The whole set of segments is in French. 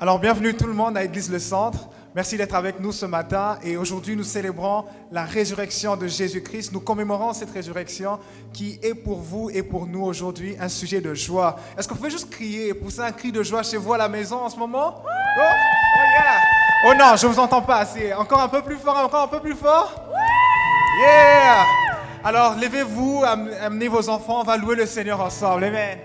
Alors, bienvenue tout le monde à Église Le Centre. Merci d'être avec nous ce matin. Et aujourd'hui, nous célébrons la résurrection de Jésus-Christ. Nous commémorons cette résurrection qui est pour vous et pour nous aujourd'hui un sujet de joie. Est-ce qu'on peut juste crier et pousser un cri de joie chez vous à la maison en ce moment? Oh, yeah! Oh non, je ne vous entends pas assez. Encore un peu plus fort, encore un peu plus fort. Yeah! Alors, levez-vous, amenez vos enfants, on va louer le Seigneur ensemble. Amen.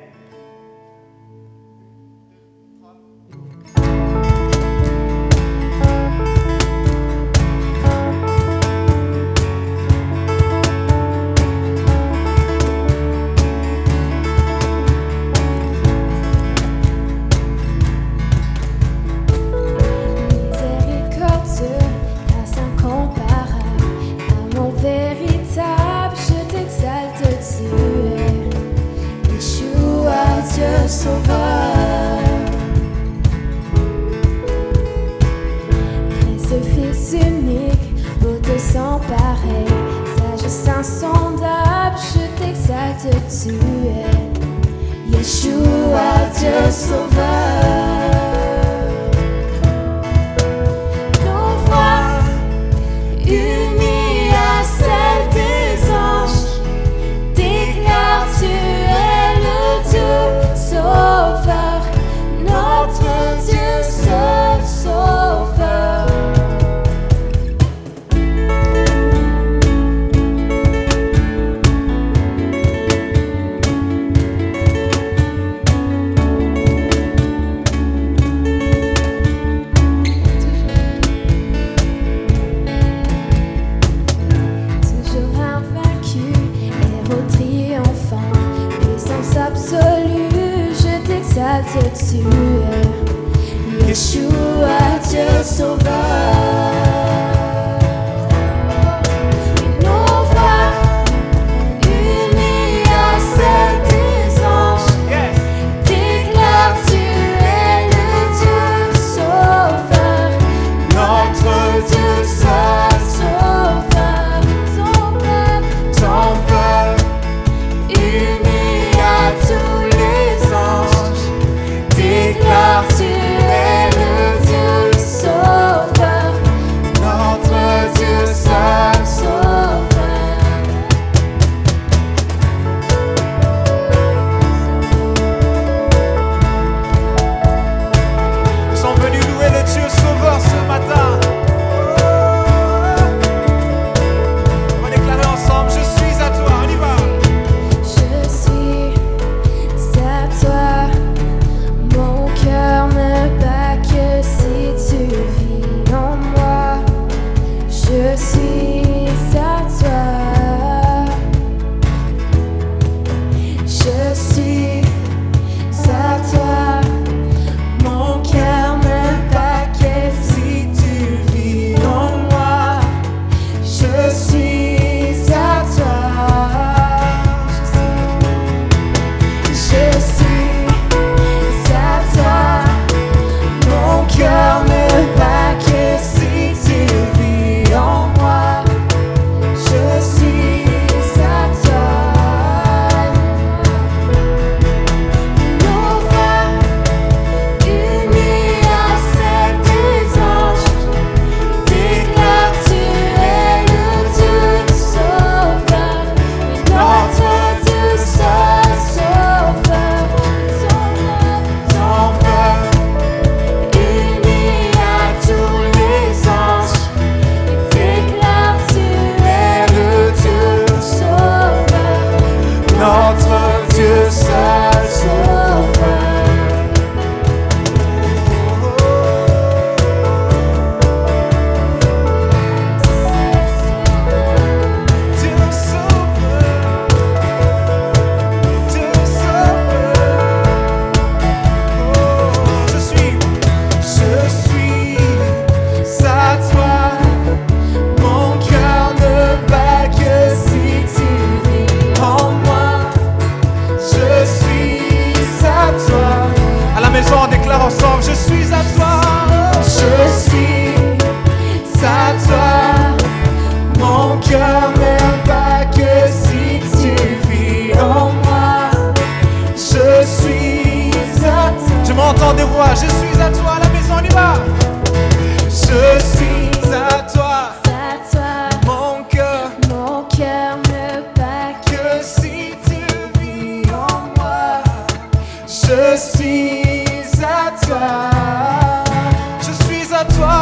toi.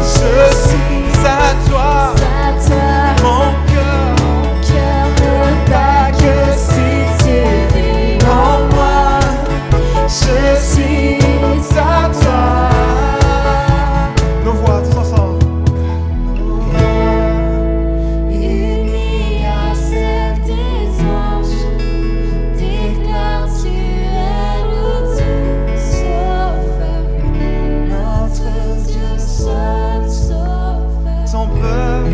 Je suis à toi. Mon cœur ne bat que si tu vis en moi. Je suis à toi. Nos voix tous ensemble. Unis à celle des anges, déclare tu es le Dieu sauveur, notre Dieu seul sauveur. Ton peuple,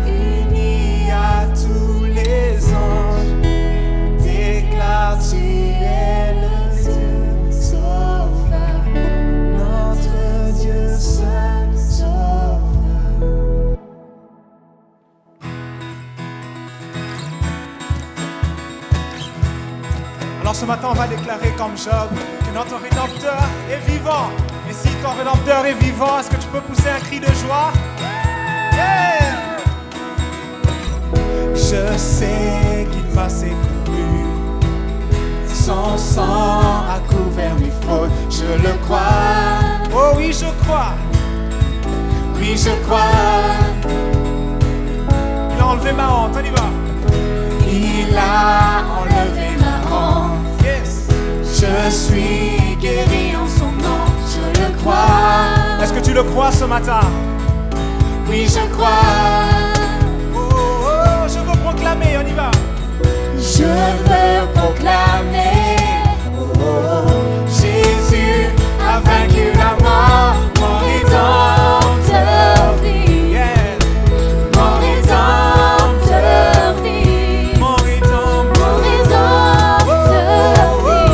unis à tous les anges, déclare Tu es le Dieu sauveur, notre Dieu seul sauveur. Alors ce matin, on va déclarer comme Job que notre Rédempteur est vivant. Et si ton Rédempteur est vivant, est-ce que tu peux pousser un cri de joie? Yeah! Je sais qu'il m'a secouru. Son sang a couvert mes fautes. Je le crois. Oh oui, je crois. Oui, je crois. Il a enlevé ma honte. On y va. Il a enlevé ma honte. Yes. Je suis guéri en son nom. Je le crois. Est-ce que tu le crois ce matin? Oui, je crois. Oh, oh, je veux proclamer. On y va. Je veux proclamer, oh, oh, Jésus a vaincu la mort, mon Rédempteur vit. Yeah. Mon Rédempteur vit. Mon Rédempteur. Mon Rédempteur vit.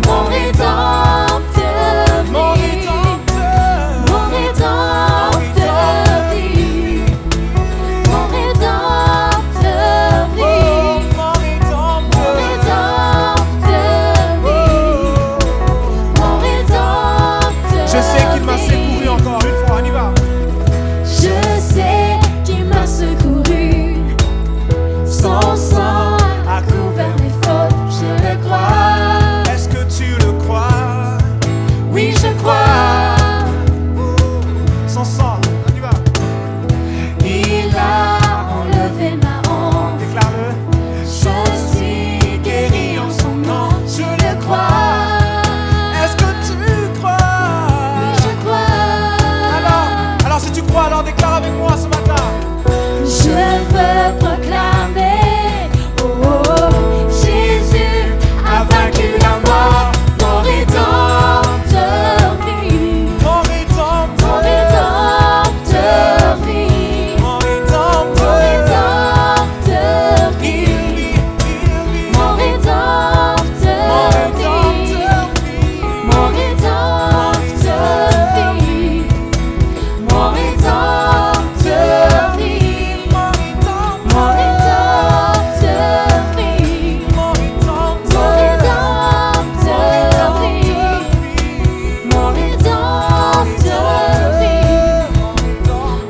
Mon Rédempteur vit. Mon Rédempteur vit. Mon Rédempteur vit. Mon Rédempteur. Mon Rédempteur. Je sais qu'il m'a secouru encore une fois. On y va. Je sais qu'il m'a secouru. Son sang a couvert mes fautes, je le crois. Est-ce que tu le crois? Oui, je crois. Son sang. On y va. Il a enlevé ma honte. Déclare-le. Je suis guéri en son nom, je le crois. Est-ce que tu crois? Oui, je crois. Alors si tu crois, alors déclare avec moi ce matin. Je veux proclamer, oh, oh, Jésus a vaincu la mort, mon Rédempteur vit. Mon Mon Rédempteur. Rédempteur vit. Mon Mon Rédempteur. Rédempteur Il vit. vit, il vit. Mon Rédempteur vit. Mon Rédempteur vit. Mon Rédempteur vit. Mon Rédempteur vit. Mon Mon Rédempteur vit. Mon Rédempteur vit.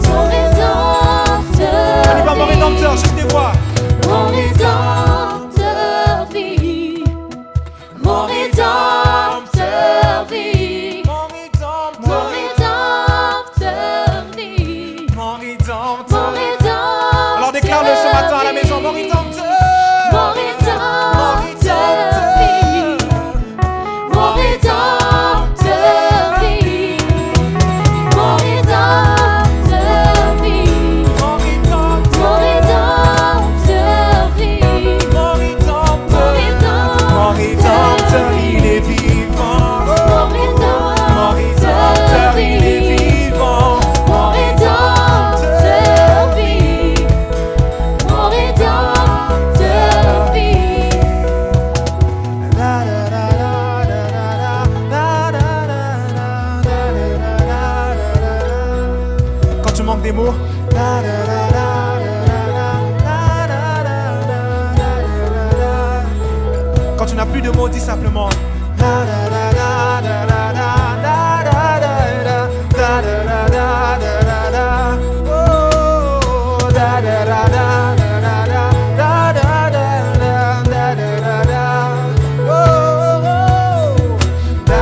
Mon Rédempteur Allez, va, mon Rédempteur, vit. juste des voix. Mon Rédempteur vit. Mon Rédempteur vit. Mon Mon Rédempteur. Rédempteur vit. Mon Mon Rédempteur. Rédempteur. Alors déclare-le ce matin à la maison. Mon Rédempteur. Mon Rédempteur vit. Mon Rédempteur vit. Mon Rédempteur vit. Mon Rédempteur. Mon Rédempteur vit. Mon Rédempteur. Mon Rédempteur, il est vivant. Mon Mon Rédempteur Rédempteur, il est vit. vivant. Mon Rédempteur vit. Mon Rédempteur vit. La, la, la, la, la, la, la, la, la, la, la. Quand tu manques des mots. La, la, la, la, la, la, la, la, la. Quand tu n'as plus de mots, dis simplement. La, la, la, la, la, la, la, la, la, la, la, la, la, la. Oh, la, la, la, la, la, la, la, la, la, la, la, la, la. Oh, oh, oh.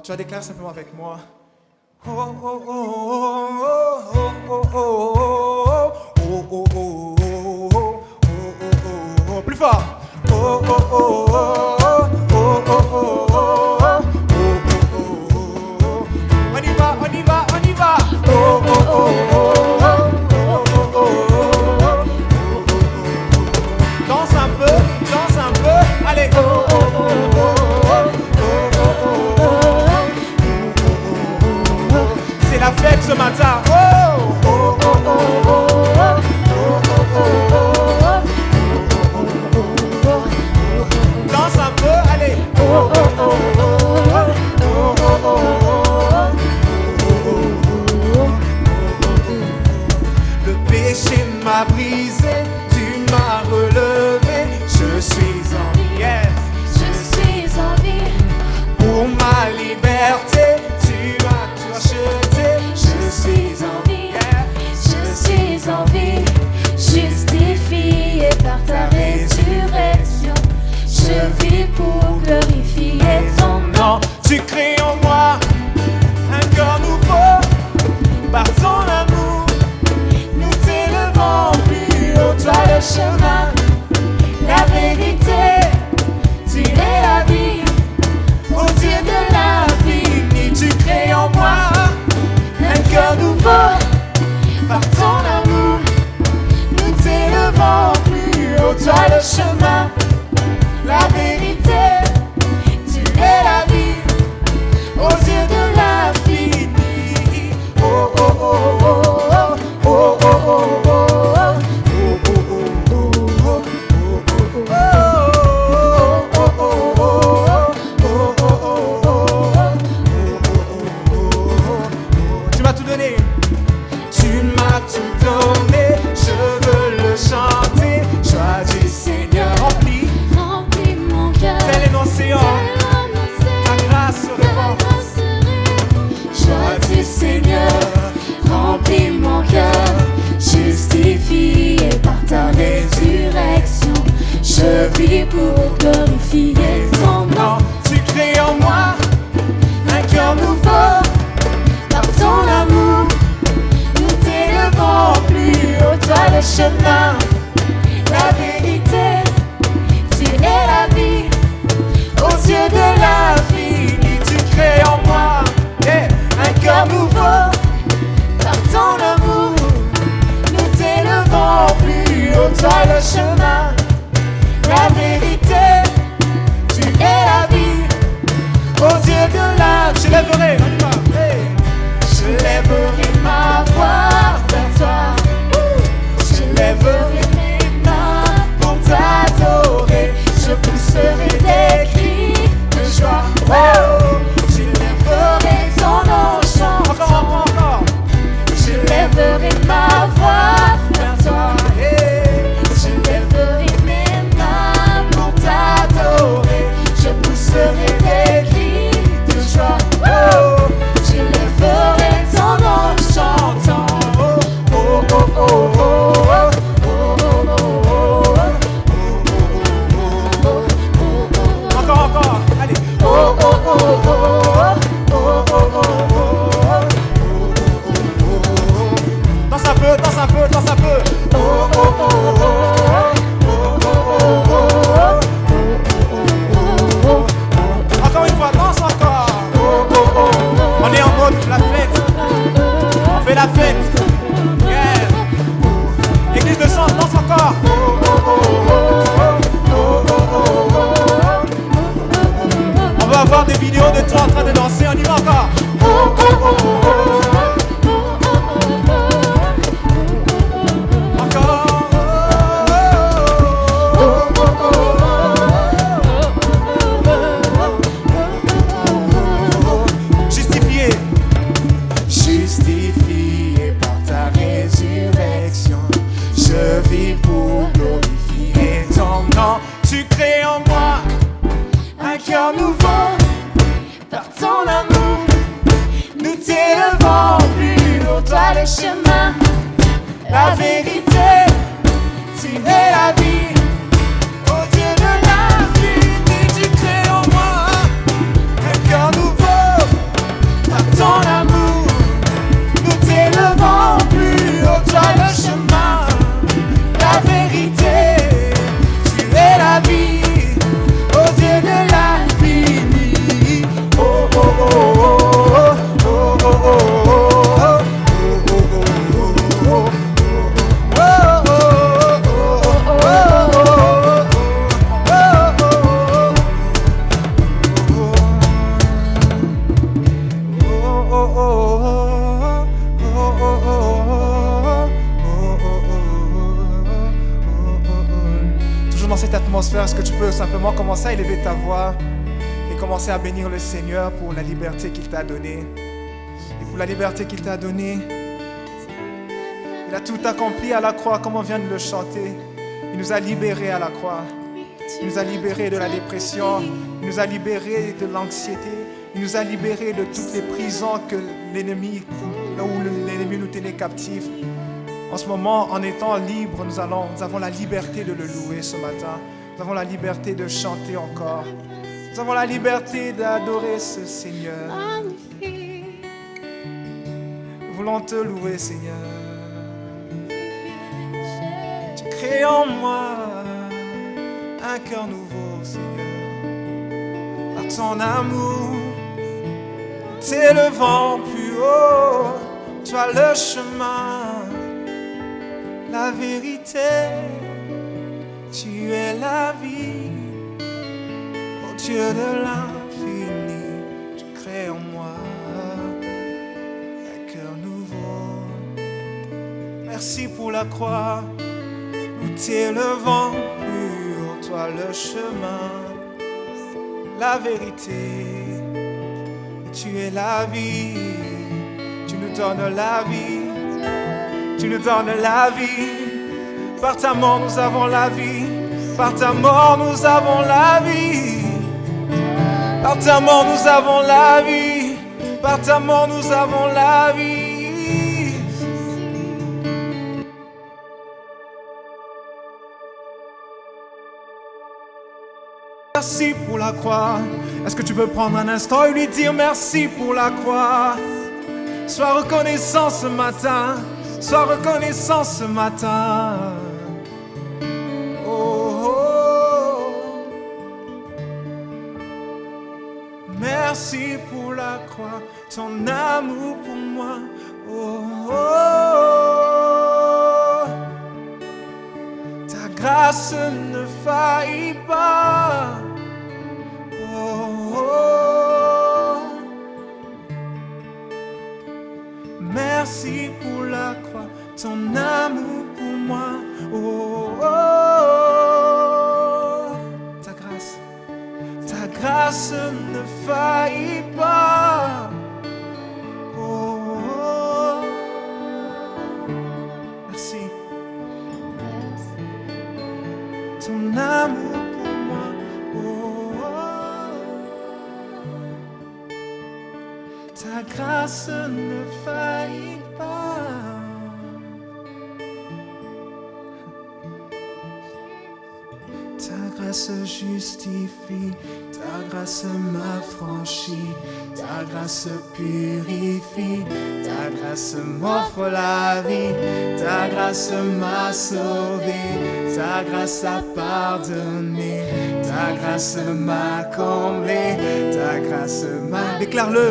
tu vas déclarer simplement avec moi. Oh, oh, oh, oh, oh, oh, oh, oh, oh, oh, oh, oh, oh, plus fort. Oh, oh, oh, oh, oh, oh, oh, oh, oh. On y va, on y va, on y va. Oh, oh, oh, oh, oh, oh, oh. Danse un peu, allez. Oh, oh, oh, oh, oh, oh. C'est la fête ce matin. Oh, oh, oh, oh, oh, oh, oh. Danse un peu, allez. Oh, oh, oh, oh, oh, oh, oh. Le péché m'a brisé, tu m'as relevé. Je suis en vie, yes. Je suis en vie. Pour ma liberté, tu as tout acheté. Je suis en vie, Je suis en vie, justifié par ta résurrection. Je vis pour glorifier ton nom. Tu crées en moi un cœur nouveau par ton amour. Nous t'élevons plus haut, toi le chemin, la vérité, tu es la vie. Au Dieu de l'infini, tu crées en moi un cœur nouveau par ton amour. Nous t'élevons plus haut, toi le chemin, la vérité, tu es la vie. Aux yeux de l'infini. Oh oh oh oh oh oh oh oh oh. Tu m'as tout donné. Tu m'as tout donné. Je veux le chanter. Joie du Seigneur remplit. Remplis mon cœur. Tel est l'océan. Ta grâce répand. Joie du Seigneur, remplis mon cœur, justifié par ta résurrection. Je vis pour glorifier ton nom. Tu crées en moi Un cœur nouveau, par ton amour, nous t'élevons plus haut, toi le chemin, la vérité, tu es la vie, aux yeux de l'infini. tu crées en moi Un cœur nouveau, par ton amour, nous t'élevons plus haut, toi le chemin, la vérité, tu es la vie, aux yeux de la. Je lèverai, on y va. Hey. je lèverai ma voix vers toi, je lèverai mes mains pour t'adorer, je pousserai des cris de joie, je lèverai ton nom chantant. Encore. Je lèverai ma voix vers toi, je lèverai mes mains pour t'adorer, je pousserai des cris de joie, je lèverai ton nom chantant. Oh oh oh oh oh oh oh oh. Encore. Allez. Oh oh oh oh oh oh oh oh. Danse un peu. Oh oh oh oh oh. Encore une fois, danse encore. On est en mode la fête. On fait la fête. Yeah. Église de chant, danse encore. On va avoir des vidéos de toi en train de danser. On y va encore. Justifié par ta résurrection, je vis pour glorifier ton nom. Tu crées en moi un cœur nouveau par ton amour. Nous t'élevons plus haut, toi le chemin, la vérité, tu es la vie. Au Dieu de l'infini, tu crées en moi un cœur nouveau pense faire, est-ce que tu peux simplement commencer à élever ta voix et commencer à bénir le Seigneur pour la liberté qu'il t'a donnée. Et pour la liberté qu'il t'a donnée, il a tout accompli à la croix, comme on vient de le chanter. Il nous a libérés à la croix. Il nous a libérés de la dépression. Il nous a libérés de l'anxiété. Il nous a libérés de toutes les prisons que l'ennemi, là où l'ennemi nous tenait captifs. En ce moment, en étant libres, nous avons la liberté de le louer ce matin. Nous avons la liberté de chanter encore. Nous avons la liberté d'adorer ce Seigneur. Nous voulons te louer, Seigneur. Tu crées en moi un cœur nouveau, Seigneur. Par ton amour, t'élevant plus haut, tu as le chemin, la vérité, tu es la vie, ô Dieu de l'infini, tu crées en moi un cœur nouveau. Merci pour la croix, nous t'élevons plus haut, toi le chemin, la vérité, tu es la vie, tu nous donnes la vie. Tu nous donnes la vie. Par ta mort nous avons la vie. Par ta mort nous avons la vie. Par ta mort nous avons la vie. Par ta mort nous avons la vie. Merci pour la croix. Est-ce que tu peux prendre un instant et lui dire merci pour la croix? Sois reconnaissant ce matin. Sois reconnaissant ce matin. Oh, oh. Merci pour la croix, ton amour pour moi. Oh, oh. Ta grâce ne faillit pas. Oh, oh. Merci pour la croix, ton amour pour moi. Oh, oh, oh. Ta grâce ne faillit pas. Oh, oh. Merci. Ton amour pour moi. Oh, oh. Ta grâce ne faillit pas. Ta grâce justifie, ta grâce m'affranchit, ta grâce purifie, ta grâce m'offre la vie, ta grâce m'a sauvé, ta grâce a pardonné, ta grâce m'a comblé, ta grâce m'a... Déclare-le.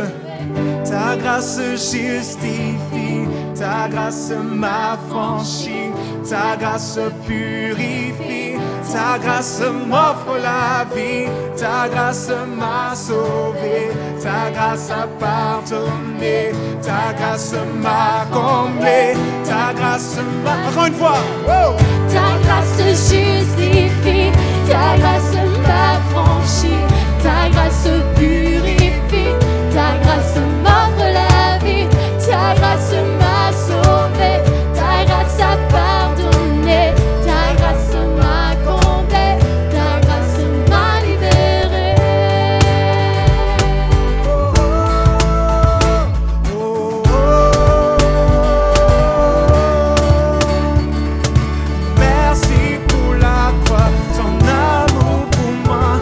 Ta grâce justifie, ta grâce m'affranchit, ta grâce purifie, ta grâce m'offre la vie, ta grâce m'a sauvé, ta grâce a pardonné, ta grâce m'a comblé, ta grâce m'a... Encore une fois, wow. Ta grâce justifie, ta grâce m'affranchit, ta grâce purifie, ta grâce m'offre la vie, ta grâce m'a sauvé, ta grâce a pardonné, ta grâce m'a comblé, ta grâce m'a libéré. Oh, oh, oh. Merci pour la croix, ton amour pour moi.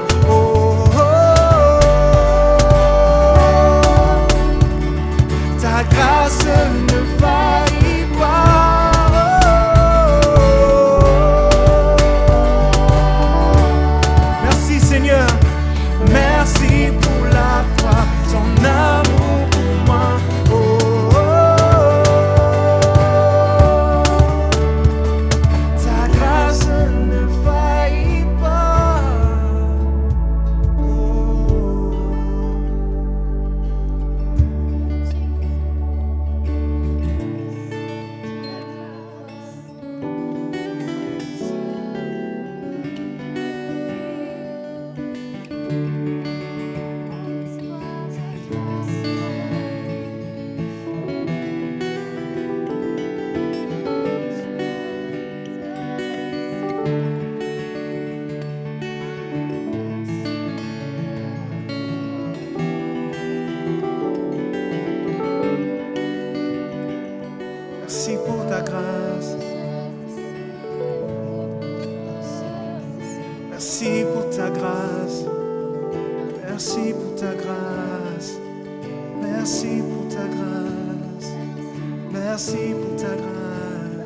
Merci pour ta grâce. Merci pour ta grâce. Merci pour ta grâce. Merci pour ta grâce. Merci pour ta grâce.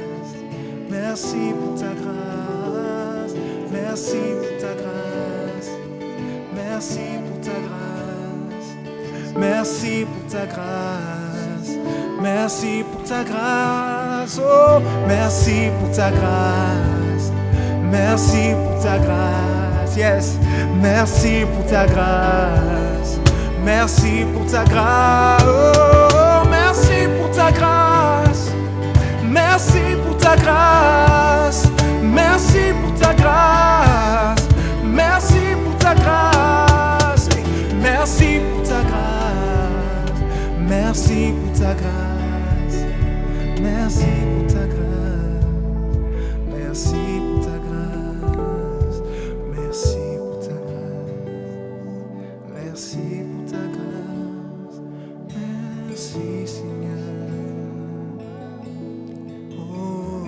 Merci pour ta grâce. Merci pour ta grâce. Merci pour ta grâce. Merci pour ta grâce. Merci pour ta grâce. Oh, merci pour ta grâce. Merci pour ta grâce. Yes. Merci pour ta grâce. Merci pour ta grâce. Oh, merci pour ta grâce. Merci pour ta grâce. Merci pour ta grâce. Merci pour ta grâce. Merci pour ta grâce. Merci pour ta grâce. Merci pour ta grâce. Merci pour ta grâce. Merci pour ta grâce. Merci pour ta grâce. Merci Seigneur. Oh.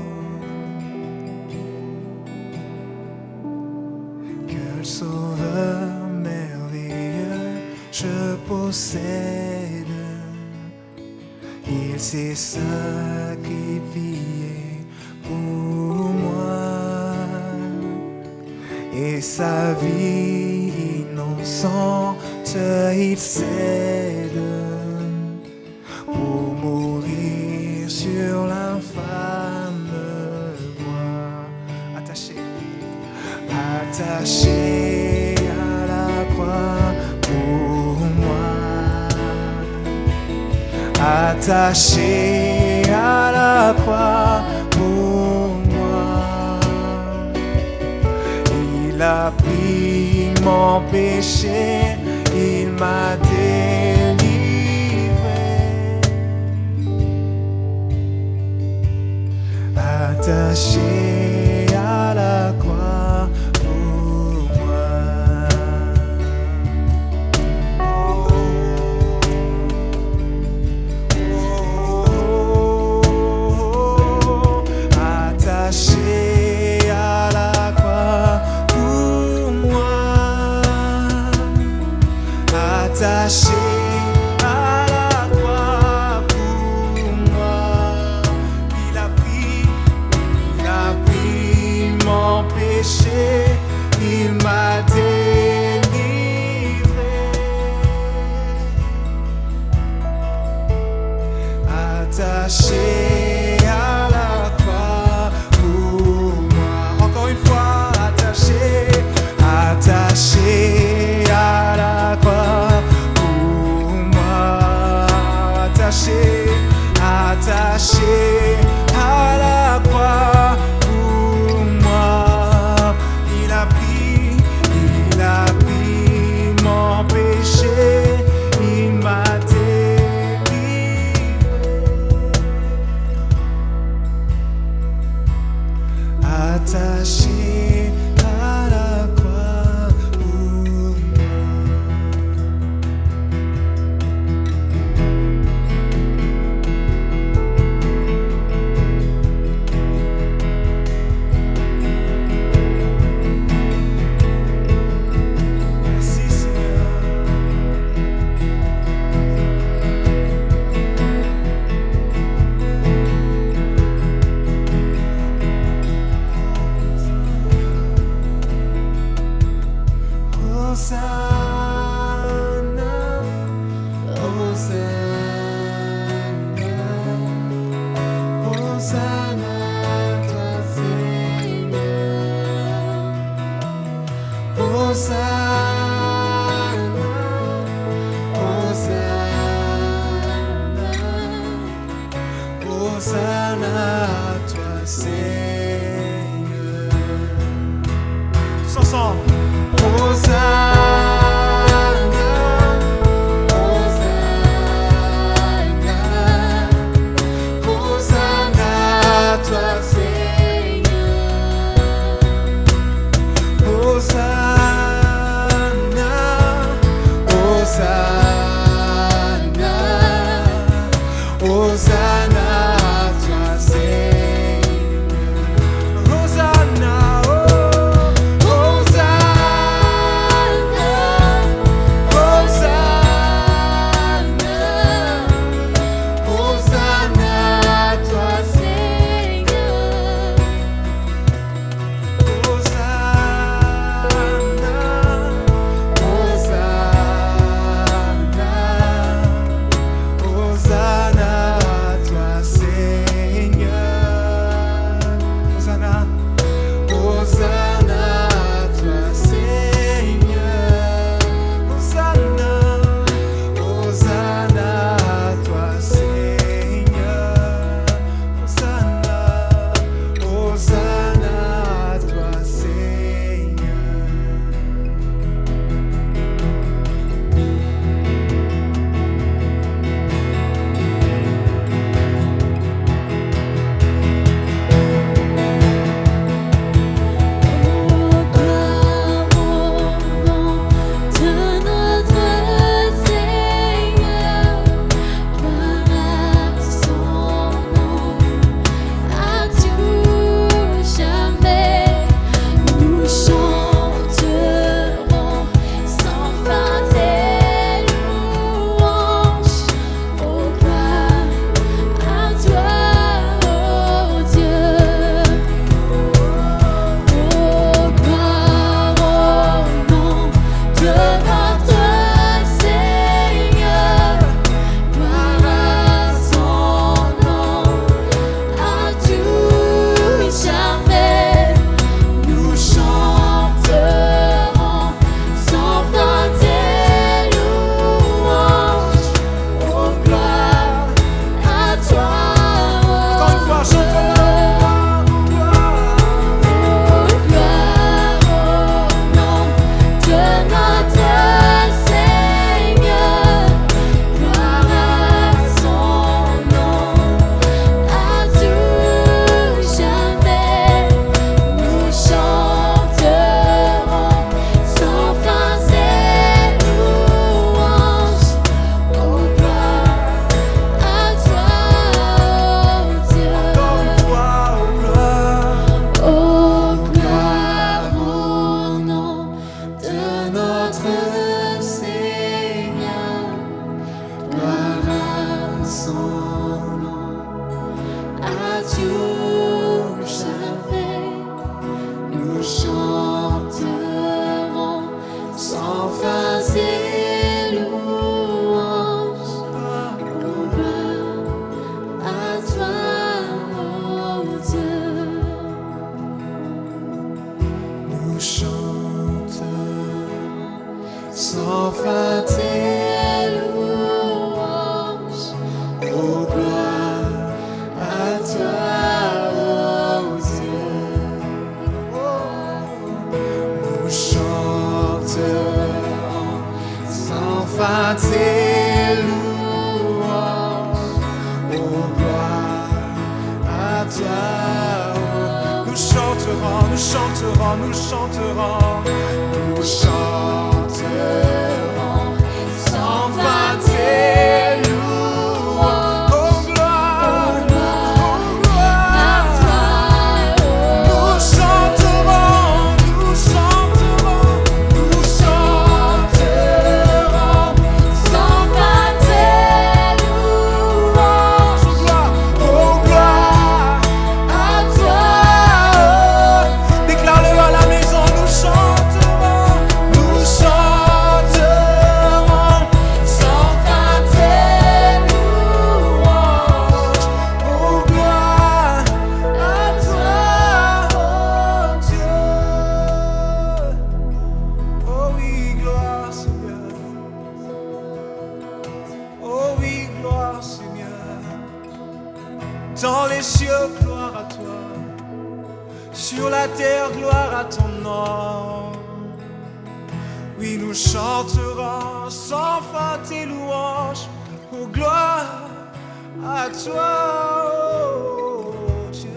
Quel sauveur merveilleux je possède. Il s'est sacrifié pour moi et sa vie innocente il cède pour mourir sur l'infâme croix. Attaché à la croix pour moi. Attaché à la croix pour moi. Il a pris mon péché, il m'a délivré. Attaché à la croix pour moi. Attaché à la croix pour moi. Attaché à la croix pour moi. Il a pris mon péché, il m'a délivré. Attaché à la croix pour moi. Encore une fois, attaché à la croix pour moi. Attaché à la croix pour moi. Il a pris mon péché, il m'a délivré. Attaché à la croix pour moi. Merci Seigneur. Hosanna, Hosanna, Hosanna toi Seigneur. Hosanna, Hosanna, Hosanna toi Seigneur. Tous ensemble. Hosanna, Hosanna, Hosanna toi Seigneur. Hosanna, Hosanna, Hosanna toi à tout jamais. Nous chanterons sans fin ces louanges. Gloire à toi, oh Dieu. Nous chanterons sans fin tes louanges. oh gloire à toi, oh Dieu. Nous chanterons sans fin tes louanges. Oh gloire à toi. Nous chanterons, nous chanterons, nous chanterons, nous chanterons sans fin tes louanges. Oh gloire, oh gloire. Nous chanterons, nous chanterons, nous chanterons Sans fin tes louanges. oh gloire à toi. Déclare-le à la maison, nous chanterons sans fin tes louanges. Oh gloire à toi, oh Dieu. Oh oui, gloire Seigneur. Oh oui, gloire Seigneur. Dans les cieux, gloire à toi. Sur la terre, gloire à ton nom. Oui, nous chanterons sans fin tes louanges. Oh, gloire à toi, oh Dieu.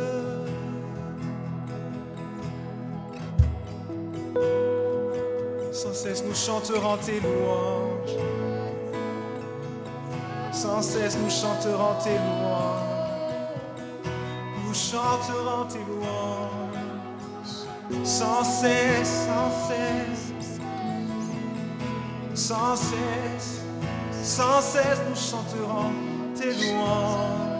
Sans cesse, nous chanterons tes louanges. Sans cesse, nous chanterons tes louanges. Nous chanterons tes louanges. Sans cesse, sans cesse. Sans cesse, sans cesse, nous chanterons tes louanges.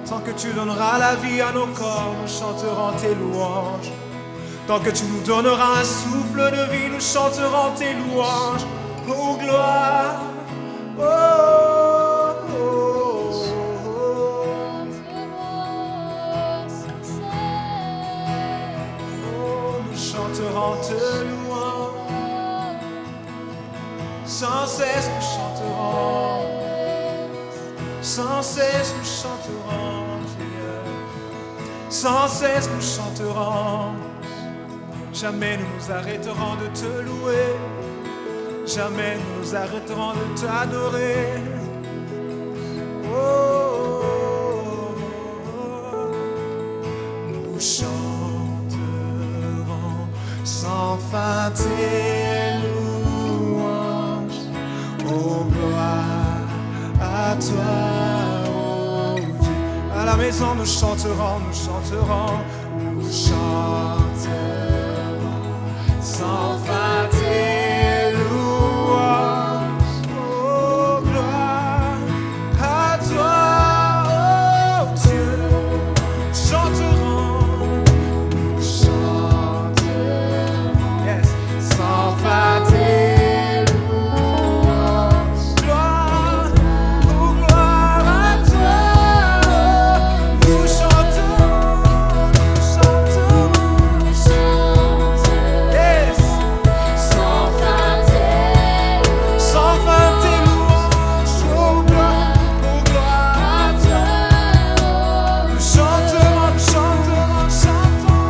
Tant que tu donneras la vie à nos corps, nous chanterons tes louanges. Tant que tu nous donneras un souffle de vie, nous chanterons tes louanges. Oh gloire, oh, oh, oh, oh. Nous chanterons tes louanges. Sans cesse nous chanterons, sans cesse nous chanterons, Seigneur. Sans cesse nous chanterons. Jamais nous nous arrêterons de te louer. Jamais nous nous arrêterons de t'adorer. Oh, oh, oh. Nous chanterons sans fin tes louanges. Oh, gloire à toi, oh Dieu. À la maison, nous chanterons, nous chanterons, nous chanterons sans fin tes louanges. Oh, gloire à toi, oh Dieu. Chanterons, nous chanterons, yes, sans fin tes louanges. Gloire, oh gloire à toi. Nous chanterons, yes, sans fin tes louanges. Oh gloire à toi. Nous chanterons, nous chanterons, chantons.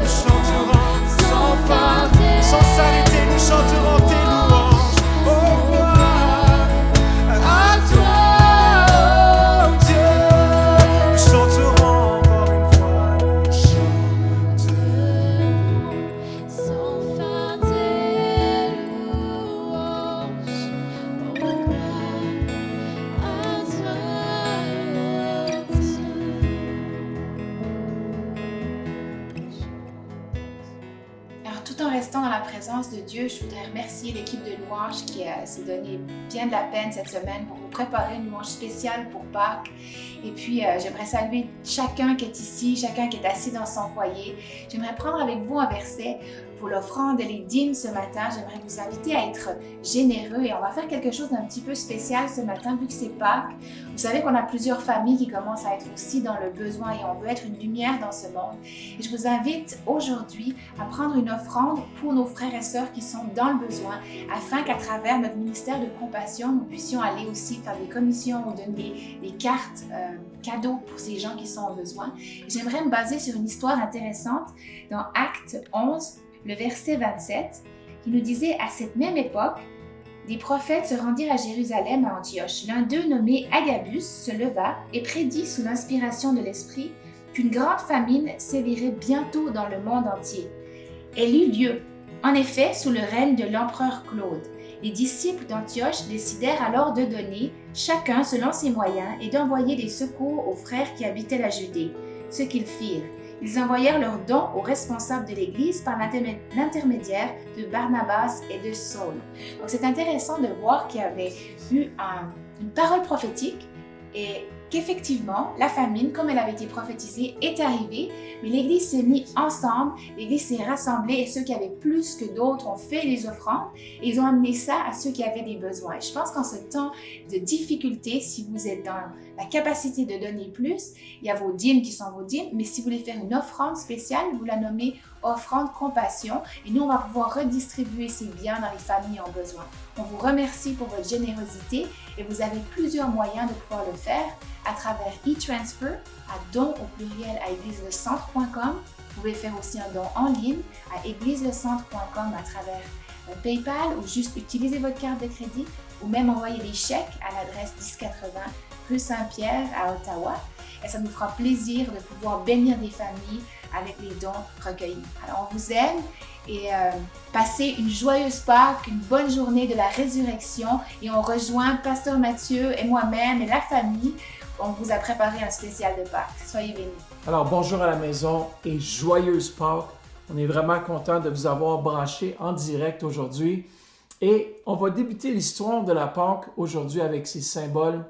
Nous chanterons sans fin, sans s'arrêter, nous chanterons tes louanges. Oh gloire à toi, oh Dieu. Nous chanterons encore une fois, nous chanterons. Sans fin tes louanges. Oh, gloire à toi, Dieu. Alors, tout en restant dans la présence de Dieu, je voudrais remercier l'équipe de louanges qui s'est donné bien de la peine cette semaine pour vous préparer une louange spéciale pour Pâques. Et puis, j'aimerais saluer chacun qui est ici, chacun qui est assis dans son foyer. J'aimerais prendre avec vous un verset pour l'offrande et les dîmes ce matin. J'aimerais vous inviter à être généreux et on va faire quelque chose d'un petit peu spécial ce matin vu que c'est Pâques. Vous savez qu'on a plusieurs familles qui commencent à être aussi dans le besoin et on veut être une lumière dans ce monde. Et je vous invite aujourd'hui à prendre une offrande pour nos frères et sœurs qui sont dans le besoin afin qu'à travers notre ministère de compassion, nous puissions aller aussi faire des commissions ou donner des cartes cadeaux pour ces gens qui sont en besoin. J'aimerais me baser sur une histoire intéressante dans Actes 11, le verset 27, qui nous disait « À cette même époque, des prophètes se rendirent à Jérusalem à Antioche. L'un d'eux, nommé Agabus, se leva et prédit sous l'inspiration de l'Esprit qu'une grande famine sévirait bientôt dans le monde entier. Elle eut lieu, en effet, sous le règne de l'empereur Claude. Les disciples d'Antioche décidèrent alors de donner, chacun selon ses moyens, et d'envoyer des secours aux frères qui habitaient la Judée. Ce qu'ils firent. Ils envoyèrent leurs dons aux responsables de l'Église par l'intermédiaire de Barnabas et de Saul. Donc c'est intéressant de voir qu'il y avait eu une parole prophétique et qu'effectivement, la famine, comme elle avait été prophétisée, est arrivée, mais l'Église s'est mise ensemble, l'Église s'est rassemblée et ceux qui avaient plus que d'autres ont fait les offrandes et ils ont amené ça à ceux qui avaient des besoins. Et je pense qu'en ce temps de difficulté, si vous êtes dans la capacité de donner plus, il y a vos dîmes qui sont vos dîmes, mais si vous voulez faire une offrande spéciale, vous la nommez offrande compassion et nous on va pouvoir redistribuer ces biens dans les familles en besoin. On vous remercie pour votre générosité et vous avez plusieurs moyens de pouvoir le faire à travers e-transfer à don au pluriel à égliseLecentre.com. Vous pouvez faire aussi un don en ligne à égliseLecentre.com à travers PayPal ou juste utiliser votre carte de crédit ou même envoyer des chèques à l'adresse 1080 rue Saint-Pierre à Ottawa. Et ça nous fera plaisir de pouvoir bénir des familles avec les dons recueillis. Alors on vous aime et passez une joyeuse Pâques, une bonne journée de la résurrection et on rejoint Pasteur Mathieu et moi-même et la famille. On vous a préparé un spécial de Pâques. Soyez bénis. Alors bonjour à la maison et joyeuse Pâques. On est vraiment content de vous avoir branché en direct aujourd'hui. Et on va débuter l'histoire de la Pâques aujourd'hui avec ses symboles.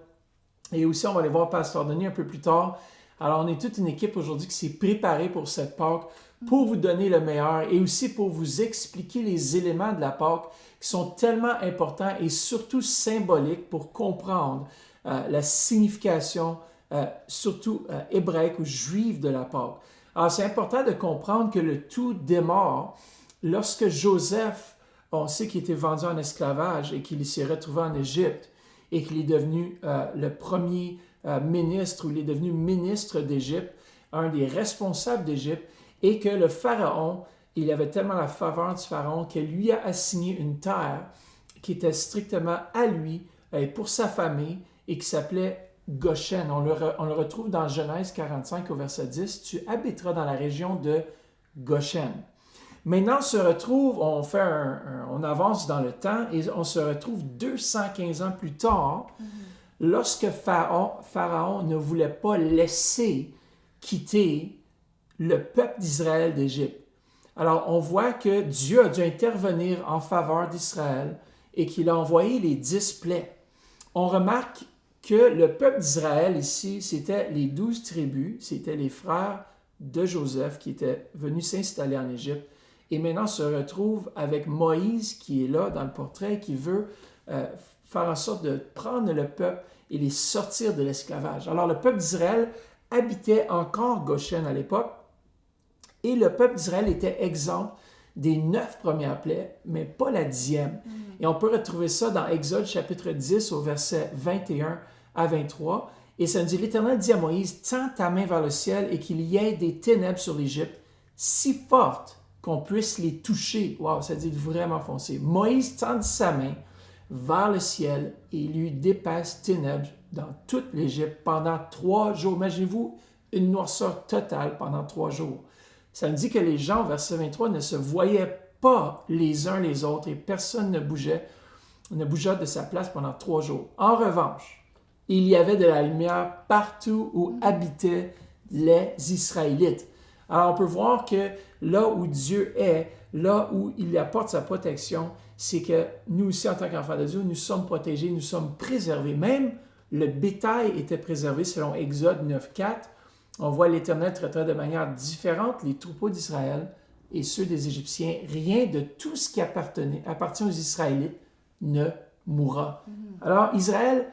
Et aussi, on va aller voir Pasteur Denis un peu plus tard. Alors, on est toute une équipe aujourd'hui qui s'est préparée pour cette Pâques pour vous donner le meilleur et aussi pour vous expliquer les éléments de la Pâques qui sont tellement importants et surtout symboliques pour comprendre la signification, surtout hébraïque ou juive de la Pâques. Alors, c'est important de comprendre que le tout démarre lorsque Joseph, on sait qu'il était vendu en esclavage et qu'il s'est retrouvé en Égypte et qu'il est devenu le premier ministre, ou il est devenu ministre d'Égypte, un des responsables d'Égypte, et que le pharaon, il avait tellement la faveur du pharaon qu'il lui a assigné une terre qui était strictement à lui et pour sa famille et qui s'appelait Goshen. On le retrouve dans Genèse 45 au verset 10. Tu habiteras dans la région de Goshen. Maintenant, on se retrouve, on avance dans le temps et on se retrouve 215 ans plus tard, lorsque Pharaon ne voulait pas laisser quitter le peuple d'Israël d'Égypte. Alors, on voit que Dieu a dû intervenir en faveur d'Israël et qu'il a envoyé les 10 plaies. On remarque que le peuple d'Israël ici, c'était les 12 tribus, c'était les frères de Joseph qui étaient venus s'installer en Égypte. Et maintenant, on se retrouve avec Moïse qui est là dans le portrait, qui veut faire en sorte de prendre le peuple et les sortir de l'esclavage. Alors, le peuple d'Israël habitait encore Goshen à l'époque et le peuple d'Israël était exempt des 9 premières plaies, mais pas la 10e. Et on peut retrouver ça dans Exode chapitre 10 au verset 21 à 23. Et ça nous dit, l'Éternel dit à Moïse, tends ta main vers le ciel et qu'il y ait des ténèbres sur l'Égypte si fortes qu'on puisse les toucher. Wow, ça dit vraiment foncé. Moïse tendit sa main vers le ciel et il lui dépasse ténèbres dans toute l'Égypte pendant 3 jours. Imaginez-vous une noirceur totale pendant 3 jours. Ça nous dit que les gens, verset 23, ne se voyaient pas les uns les autres et personne ne bougea de sa place pendant 3 jours. En revanche, il y avait de la lumière partout où habitaient les Israélites. Alors, on peut voir que là où Dieu est, là où il apporte sa protection, c'est que nous aussi, en tant qu'enfants de Dieu, nous sommes protégés, nous sommes préservés. Même le bétail était préservé selon Exode 9.4. On voit l'Éternel traiter de manière différente les troupeaux d'Israël et ceux des Égyptiens. Rien de tout ce qui appartient aux Israélites ne mourra. Alors, Israël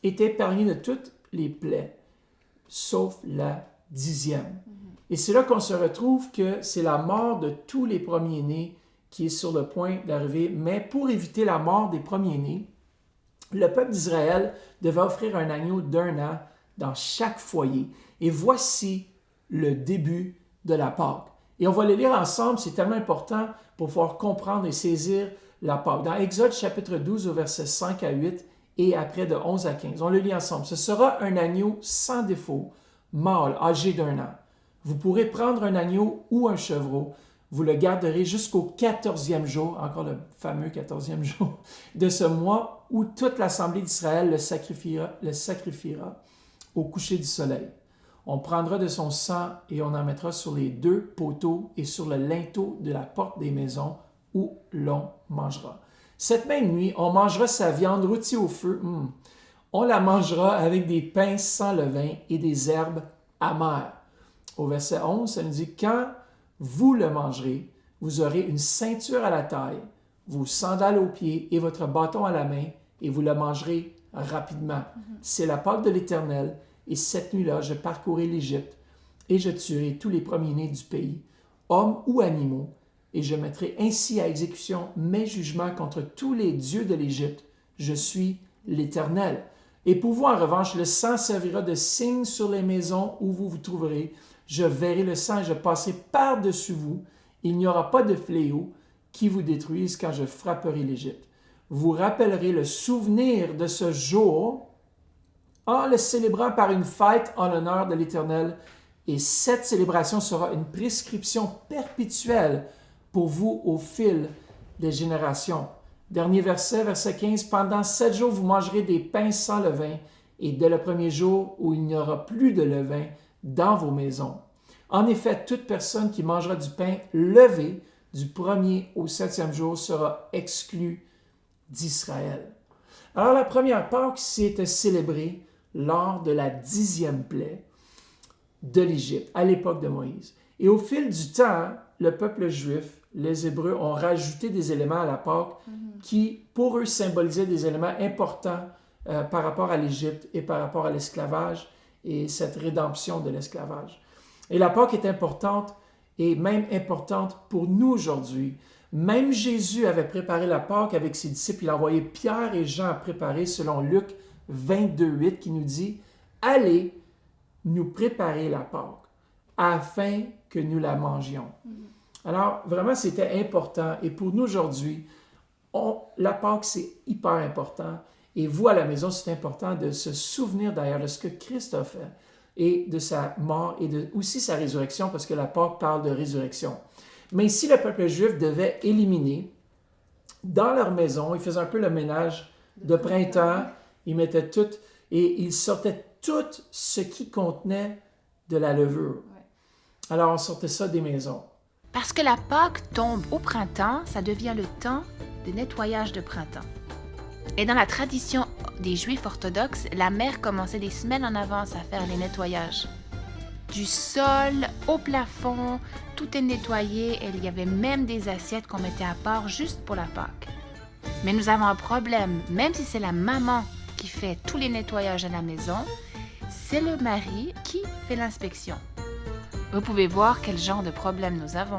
était épargné de toutes les plaies, sauf la 10e. Et c'est là qu'on se retrouve que c'est la mort de tous les premiers-nés qui est sur le point d'arriver. Mais pour éviter la mort des premiers-nés, le peuple d'Israël devait offrir un agneau d'1 an dans chaque foyer. Et voici le début de la Pâque. Et on va le lire ensemble, c'est tellement important pour pouvoir comprendre et saisir la Pâque. Dans Exode chapitre 12 au verset 5 à 8 et après de 11 à 15. On le lit ensemble. Ce sera un agneau sans défaut, mâle, âgé d'1 an. Vous pourrez prendre un agneau ou un chevreau. Vous le garderez jusqu'au 14e jour, encore le fameux 14e jour, de ce mois où toute l'assemblée d'Israël le sacrifiera au coucher du soleil. On prendra de son sang et on en mettra sur les 2 poteaux et sur le linteau de la porte des maisons où l'on mangera. Cette même nuit, on mangera sa viande rôtie au feu. On la mangera avec des pains sans levain et des herbes amères. Au verset 11, ça nous dit « Quand vous le mangerez, vous aurez une ceinture à la taille, vos sandales aux pieds et votre bâton à la main, et vous le mangerez rapidement. C'est la Pâque de l'Éternel, et cette nuit-là, je parcourrai l'Égypte, et je tuerai tous les premiers-nés du pays, hommes ou animaux, et je mettrai ainsi à exécution mes jugements contre tous les dieux de l'Égypte. Je suis l'Éternel. Et pour vous, en revanche, le sang servira de signe sur les maisons où vous vous trouverez. Je verrai le sang et je passerai par-dessus vous. Il n'y aura pas de fléau qui vous détruise quand je frapperai l'Égypte. Vous rappellerez le souvenir de ce jour en le célébrant par une fête en l'honneur de l'Éternel. Et cette célébration sera une prescription perpétuelle pour vous au fil des générations. Dernier verset, verset 15. Pendant 7 jours, vous mangerez des pains sans levain, et dès le premier jour où il n'y aura plus de levain dans vos maisons. En effet, toute personne qui mangera du pain levé du 1er au 7e jour sera exclue d'Israël. Alors, la première Pâque s'était célébrée lors de la 10e plaie de l'Égypte, à l'époque de Moïse. Et au fil du temps, le peuple juif, les Hébreux, ont rajouté des éléments à la Pâque qui, pour eux, symbolisaient des éléments importants par rapport à l'Égypte et par rapport à l'esclavage et cette rédemption de l'esclavage. Et la Pâque est importante et même importante pour nous aujourd'hui. Même Jésus avait préparé la Pâque avec ses disciples. Il a envoyé Pierre et Jean à préparer selon Luc 22.8 qui nous dit « Allez nous préparer la Pâque afin que nous la mangions. » Alors, vraiment, c'était important. Et pour nous aujourd'hui, la Pâque, c'est hyper important. Et vous, à la maison, c'est important de se souvenir d'ailleurs de ce que Christ a fait et de sa mort et aussi sa résurrection, parce que la Pâque parle de résurrection. Mais ici, le peuple juif devait éliminer dans leur maison, ils faisaient un peu le ménage de printemps, ils mettaient tout, et ils sortaient tout ce qui contenait de la levure. Alors, on sortait ça des maisons. Parce que la Pâque tombe au printemps, ça devient le temps de nettoyage de printemps. Et dans la tradition des Juifs orthodoxes, la mère commençait des semaines en avance à faire les nettoyages. Du sol au plafond, tout est nettoyé et il y avait même des assiettes qu'on mettait à part juste pour la Pâque. Mais nous avons un problème, même si c'est la maman qui fait tous les nettoyages à la maison, c'est le mari qui fait l'inspection. Vous pouvez voir quel genre de problème nous avons.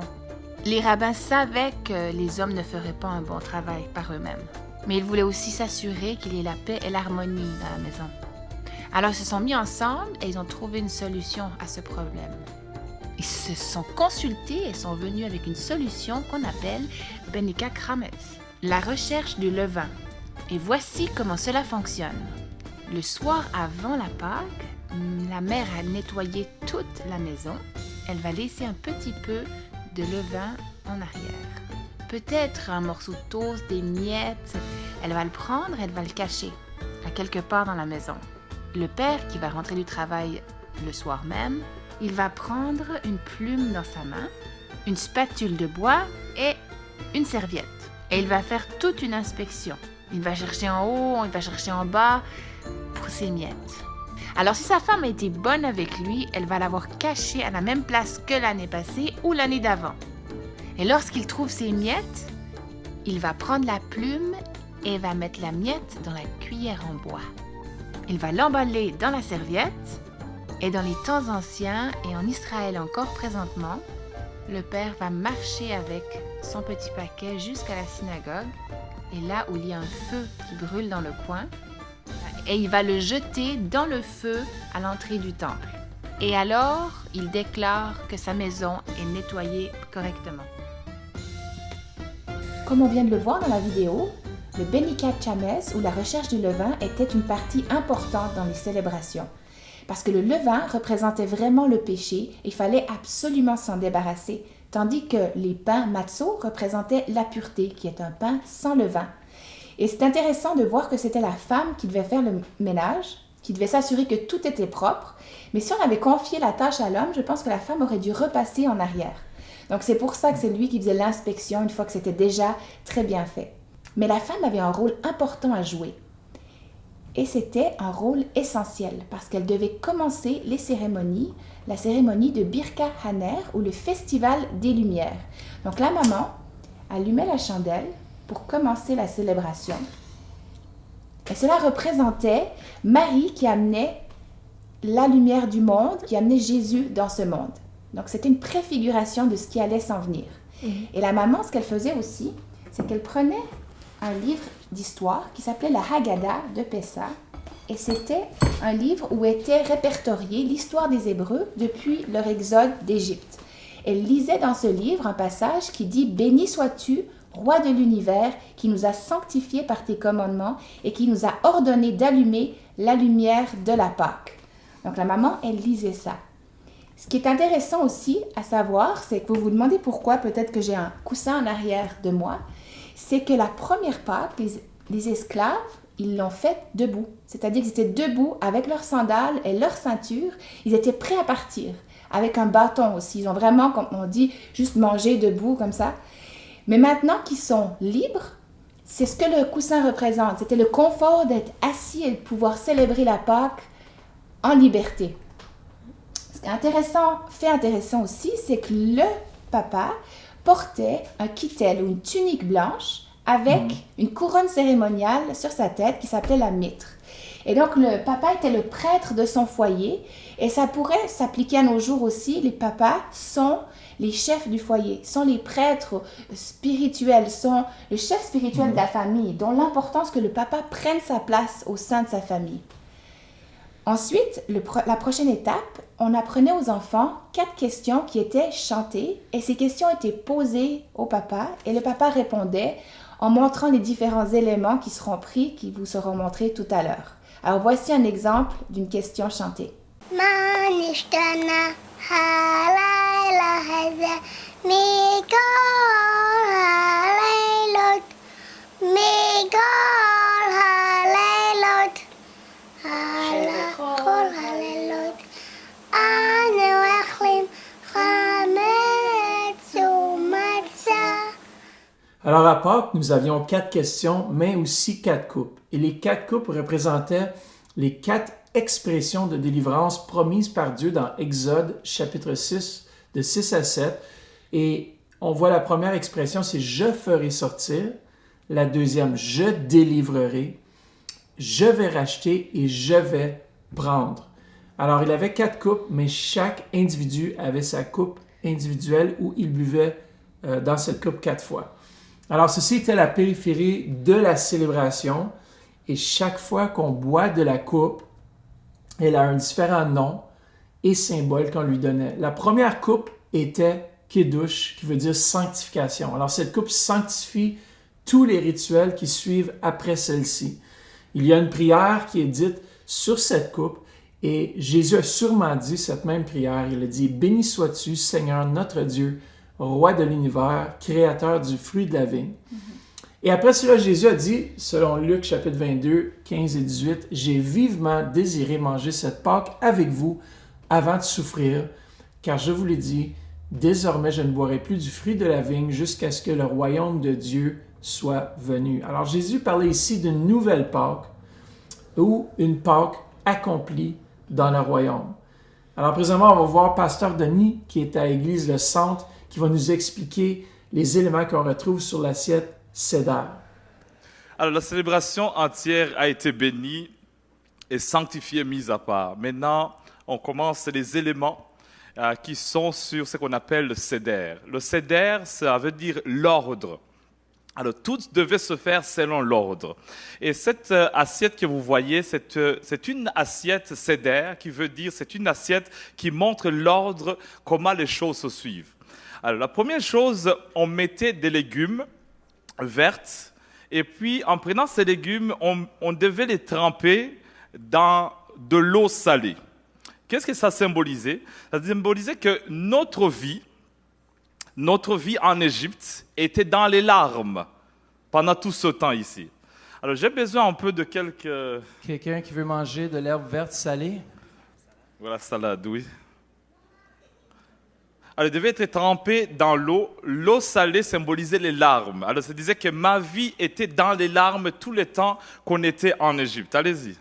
Les rabbins savaient que les hommes ne feraient pas un bon travail par eux-mêmes. Mais ils voulaient aussi s'assurer qu'il y ait la paix et l'harmonie dans la maison. Alors ils se sont mis ensemble et ils ont trouvé une solution à ce problème. Ils se sont consultés et sont venus avec une solution qu'on appelle Benika Krametz, la recherche du levain. Et voici comment cela fonctionne. Le soir avant la Pâque, la mère a nettoyé toute la maison. Elle va laisser un petit peu de levain en arrière. Peut-être un morceau de toast, des miettes. Elle va le prendre et elle va le cacher à quelque part dans la maison. Le père qui va rentrer du travail le soir même, il va prendre une plume dans sa main une spatule de bois et une serviette. Et il va faire toute une inspection. Il va chercher en haut, il va chercher en bas pour ses miettes. Alors si sa femme a été bonne avec lui, elle va l'avoir caché à la même place que l'année passée ou l'année d'avant. Et lorsqu'il trouve ses miettes, il va prendre la plume et va mettre la miette dans la cuillère en bois. Il va l'emballer dans la serviette et dans les temps anciens et en Israël encore présentement, le père va marcher avec son petit paquet jusqu'à la synagogue et là où il y a un feu qui brûle dans le coin et il va le jeter dans le feu à l'entrée du temple. Et alors, il déclare que sa maison est nettoyée correctement. Comme on vient de le voir dans la vidéo, le Benikat Chames ou la recherche du levain était une partie importante dans les célébrations. Parce que le levain représentait vraiment le péché et il fallait absolument s'en débarrasser, tandis que les pains matzo représentaient la pureté, qui est un pain sans levain. Et c'est intéressant de voir que c'était la femme qui devait faire le ménage, qui devait s'assurer que tout était propre, mais si on avait confié la tâche à l'homme, je pense que la femme aurait dû repasser en arrière. Donc c'est pour ça que c'est lui qui faisait l'inspection une fois que c'était déjà très bien fait. Mais la femme avait un rôle important à jouer. Et c'était un rôle essentiel parce qu'elle devait commencer les cérémonies, la cérémonie de Birka Haner ou le festival des Lumières. Donc la maman allumait la chandelle pour commencer la célébration. Et cela représentait Marie qui amenait la lumière du monde, qui amenait Jésus dans ce monde. Donc c'était une préfiguration de ce qui allait s'en venir. Et la maman, ce qu'elle faisait aussi, c'est qu'elle prenait un livre d'histoire qui s'appelait la Haggadah de Pessah. Et c'était un livre où était répertoriée l'histoire des Hébreux depuis leur exode d'Égypte. Elle lisait dans ce livre un passage qui dit « Béni sois-tu, roi de l'univers, qui nous a sanctifiés par tes commandements et qui nous a ordonné d'allumer la lumière de la Pâque. » Donc la maman, elle lisait ça. Ce qui est intéressant aussi à savoir, c'est que vous vous demandez pourquoi, peut-être que j'ai un coussin en arrière de moi, c'est que la première Pâque, les esclaves, ils l'ont faite debout. C'est-à-dire qu'ils étaient debout avec leurs sandales et leur ceinture. Ils étaient prêts à partir, avec un bâton aussi. Ils ont vraiment, comme on dit, juste mangé debout comme ça. Mais maintenant qu'ils sont libres, c'est ce que le coussin représente. C'était le confort d'être assis et de pouvoir célébrer la Pâque en liberté. Ce qui est intéressant aussi, c'est que le papa portait un kittel ou une tunique blanche avec une couronne cérémoniale sur sa tête qui s'appelait la mitre. Et donc, le papa était le prêtre de son foyer et ça pourrait s'appliquer à nos jours aussi. Les papas sont les chefs du foyer, sont les prêtres spirituels, sont le chef spirituel de la famille, dont l'importance que le papa prenne sa place au sein de sa famille. Ensuite, la prochaine étape, on apprenait aux enfants 4 questions qui étaient chantées et ces questions étaient posées au papa et le papa répondait en montrant les différents éléments qui seront pris, qui vous seront montrés tout à l'heure. Alors voici un exemple d'une question chantée. Alors à Pâques, nous avions 4 questions, mais aussi 4 coupes. Et les 4 coupes représentaient les 4 expressions de délivrance promises par Dieu dans Exode chapitre 6, de 6 à 7. Et on voit la première expression, c'est « je ferai sortir ». La deuxième, « je délivrerai ». « Je vais racheter » et « je vais prendre ». Alors il avait 4 coupes, mais chaque individu avait sa coupe individuelle où il buvait dans cette coupe 4 fois. Alors, ceci était la périphérie de la célébration et chaque fois qu'on boit de la coupe, elle a un différent nom et symbole qu'on lui donnait. La première coupe était Kiddush, qui veut dire sanctification. Alors, cette coupe sanctifie tous les rituels qui suivent après celle-ci. Il y a une prière qui est dite sur cette coupe et Jésus a sûrement dit cette même prière. Il a dit « Béni sois-tu, Seigneur notre Dieu, roi de l'univers, créateur du fruit de la vigne. » Et après cela, Jésus a dit, selon Luc chapitre 22, 15 et 18, « J'ai vivement désiré manger cette Pâque avec vous avant de souffrir, car je vous l'ai dit, Désormais, je ne boirai plus du fruit de la vigne jusqu'à ce que le royaume de Dieu soit venu. » Alors Jésus parlait ici d'une nouvelle Pâque ou une Pâque accomplie dans le royaume. Alors présentement, on va voir Pasteur Denis qui est à l'Église Le Centre qui va nous expliquer les éléments qu'on retrouve sur l'assiette Cédar. Alors, la célébration entière a été bénie et sanctifiée, mise à part. Maintenant, on commence les éléments qui sont sur ce qu'on appelle le Seder. Le Seder, ça veut dire l'ordre. Alors, tout devait se faire selon l'ordre. Et cette assiette que vous voyez, c'est une assiette Seder, qui veut dire, c'est une assiette qui montre l'ordre, comment les choses se suivent. Alors, la première chose, on mettait des légumes verts, et puis en prenant ces légumes, on devait les tremper dans de l'eau salée. Qu'est-ce que ça symbolisait? Ça symbolisait que notre vie en Égypte était dans les larmes pendant tout ce temps ici. Alors j'ai besoin un peu de quelques... Quelqu'un qui veut manger de l'herbe verte salée? Voilà, salade, oui. Alors, il devait être trempé dans l'eau. L'eau salée symbolisait les larmes. Alors, ça disait que ma vie était dans les larmes tout le temps qu'on était en Égypte. Allez-y.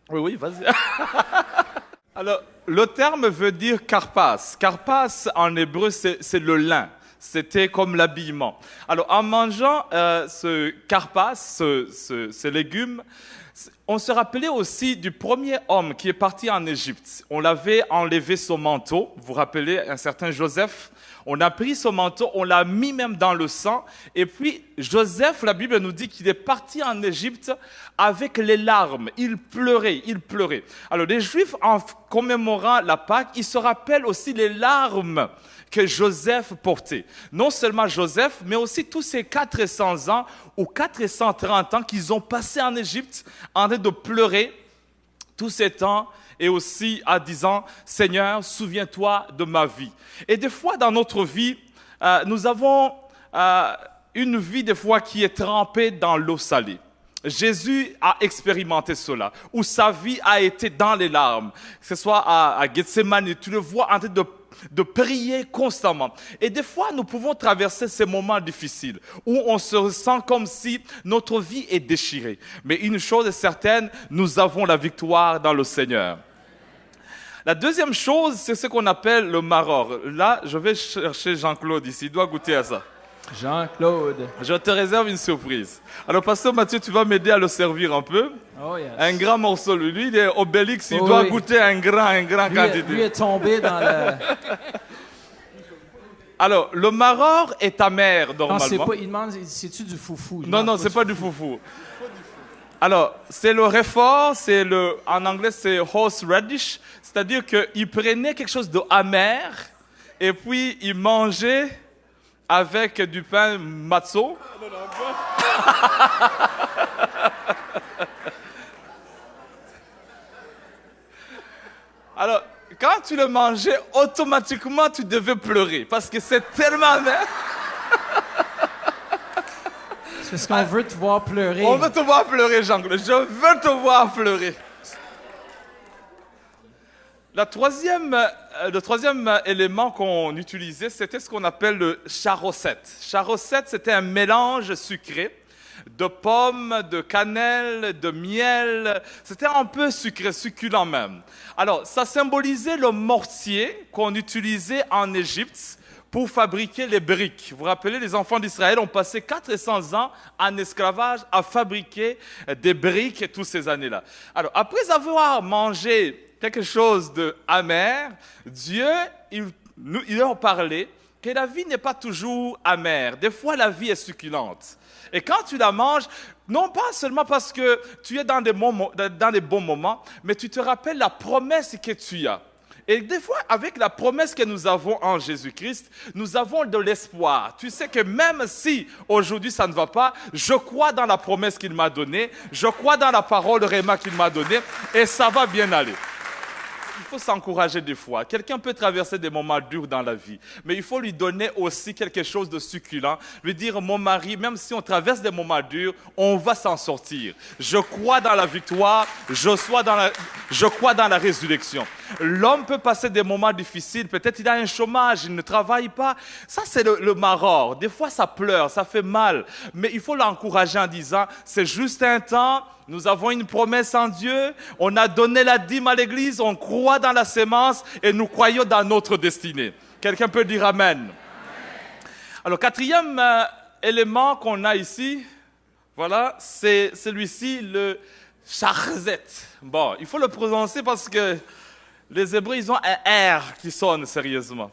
Oui, vas-y. Alors, le terme veut dire karpas. Karpas, en hébreu, c'est le lin. C'était comme l'habillement. Alors, en mangeant ce karpas, ce légume, on se rappelait aussi du premier homme qui est parti en Égypte. On l'avait enlevé son manteau. Vous vous rappelez, un certain Joseph. On a pris son manteau, on l'a mis même dans le sang. Et puis, Joseph, la Bible nous dit qu'il est parti en Égypte avec les larmes. Il pleurait. Alors, les Juifs, en commémorant la Pâque, ils se rappellent aussi les larmes que Joseph portait. Non seulement Joseph, mais aussi tous ces 400 ans ou 430 ans qu'ils ont passé en Égypte en train de pleurer tous ces temps et aussi en disant « Seigneur, souviens-toi de ma vie ». Et des fois dans notre vie, nous avons une vie des fois qui est trempée dans l'eau salée. Jésus a expérimenté cela, où sa vie a été dans les larmes, que ce soit à Gethsemane, tu le vois en train de prier constamment. Et des fois, nous pouvons traverser ces moments difficiles où on se sent comme si notre vie est déchirée. Mais une chose est certaine, nous avons la victoire dans le Seigneur. La deuxième chose, c'est ce qu'on appelle le maror. Là, je vais chercher Jean-Claude ici, il doit goûter à ça. Jean-Claude. Je te réserve une surprise. Alors, Pasteur Mathieu, tu vas m'aider à le servir un peu. Oh yes. Un grand morceau. Lui, il est Obélix, il doit goûter un grand quantité. Lui est tombé dans le... Alors, le maror est amer, normalement. Non, c'est pas, il demande, c'est-tu du foufou? Non, c'est pas du foufou. Alors, c'est le réfort, en anglais, c'est horseradish, c'est-à-dire qu'il prenait quelque chose de amer et puis il mangeait avec du pain matzo. Alors, quand tu le mangeais, automatiquement, tu devais pleurer parce que c'est tellement amer. C'est parce qu'on veut te voir pleurer. On veut te voir pleurer, Jean-Claude. Je veux te voir pleurer. Le troisième élément qu'on utilisait, c'était ce qu'on appelle le charosette. Charosette, c'était un mélange sucré de pommes, de cannelle, de miel. C'était un peu sucré, succulent même. Alors, ça symbolisait le mortier qu'on utilisait en Égypte pour fabriquer les briques. Vous vous rappelez, les enfants d'Israël ont passé 400 ans en esclavage à fabriquer des briques toutes ces années-là. Alors, après avoir mangé quelque chose d'amer, Dieu, il leur parlait que la vie n'est pas toujours amère. Des fois, la vie est succulente. Et quand tu la manges, non pas seulement parce que tu es dans des bons moments, mais tu te rappelles la promesse que tu as. Et des fois, avec la promesse que nous avons en Jésus-Christ, nous avons de l'espoir. Tu sais que même si aujourd'hui ça ne va pas, je crois dans la promesse qu'il m'a donnée, je crois dans la parole Réma qu'il m'a donnée, et ça va bien aller. faut s'encourager des fois. Quelqu'un peut traverser des moments durs dans la vie, mais il faut lui donner aussi quelque chose de succulent. Lui dire, mon mari, même si on traverse des moments durs, on va s'en sortir. Je crois dans la victoire, je crois dans la résurrection. L'homme peut passer des moments difficiles, peut-être il a un chômage, il ne travaille pas. Ça, c'est le maror. Des fois, ça pleure, ça fait mal, mais il faut l'encourager en disant, c'est juste un temps. Nous avons une promesse en Dieu, on a donné la dîme à l'église, on croit dans la sémence et nous croyons dans notre destinée. Quelqu'un peut dire Amen. Alors, quatrième élément qu'on a ici, voilà, c'est celui-ci, le charzet. Bon, il faut le prononcer parce que les Hébreux, ils ont un R qui sonne sérieusement.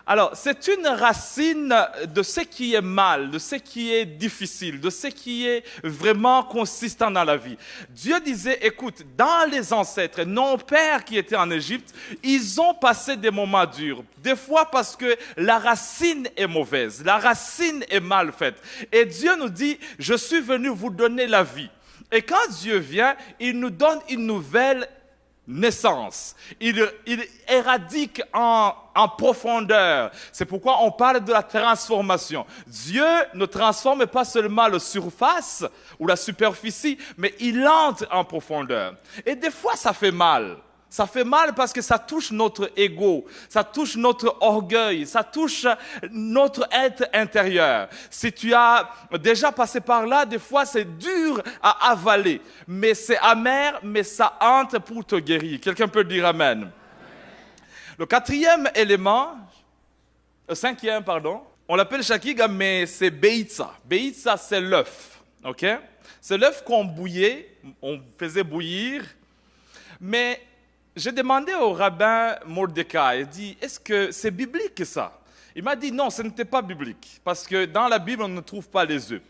Alors, c'est une racine de ce qui est mal, de ce qui est difficile, de ce qui est vraiment consistant dans la vie. Dieu disait, écoute, dans les ancêtres, nos pères qui étaient en Égypte, ils ont passé des moments durs. Des fois parce que la racine est mauvaise, la racine est mal faite. Et Dieu nous dit, je suis venu vous donner la vie. Et quand Dieu vient, il nous donne une nouvelle naissance. Il éradique en profondeur. C'est pourquoi on parle de la transformation. Dieu ne transforme pas seulement la surface ou la superficie, mais il entre en profondeur. Et des fois, ça fait mal. Ça fait mal parce que ça touche notre ego, ça touche notre orgueil, ça touche notre être intérieur. Si tu as déjà passé par là, des fois c'est dur à avaler, mais c'est amer, mais ça entre pour te guérir. Quelqu'un peut dire Amen. Le cinquième, on l'appelle shakiga, mais c'est beitza. Beitza, c'est l'œuf, ok? C'est l'œuf qu'on bouillait, on faisait bouillir, mais j'ai demandé au rabbin Mordecai, il dit, est-ce que c'est biblique ça? Il m'a dit non, ce n'était pas biblique, parce que dans la Bible, on ne trouve pas les œufs.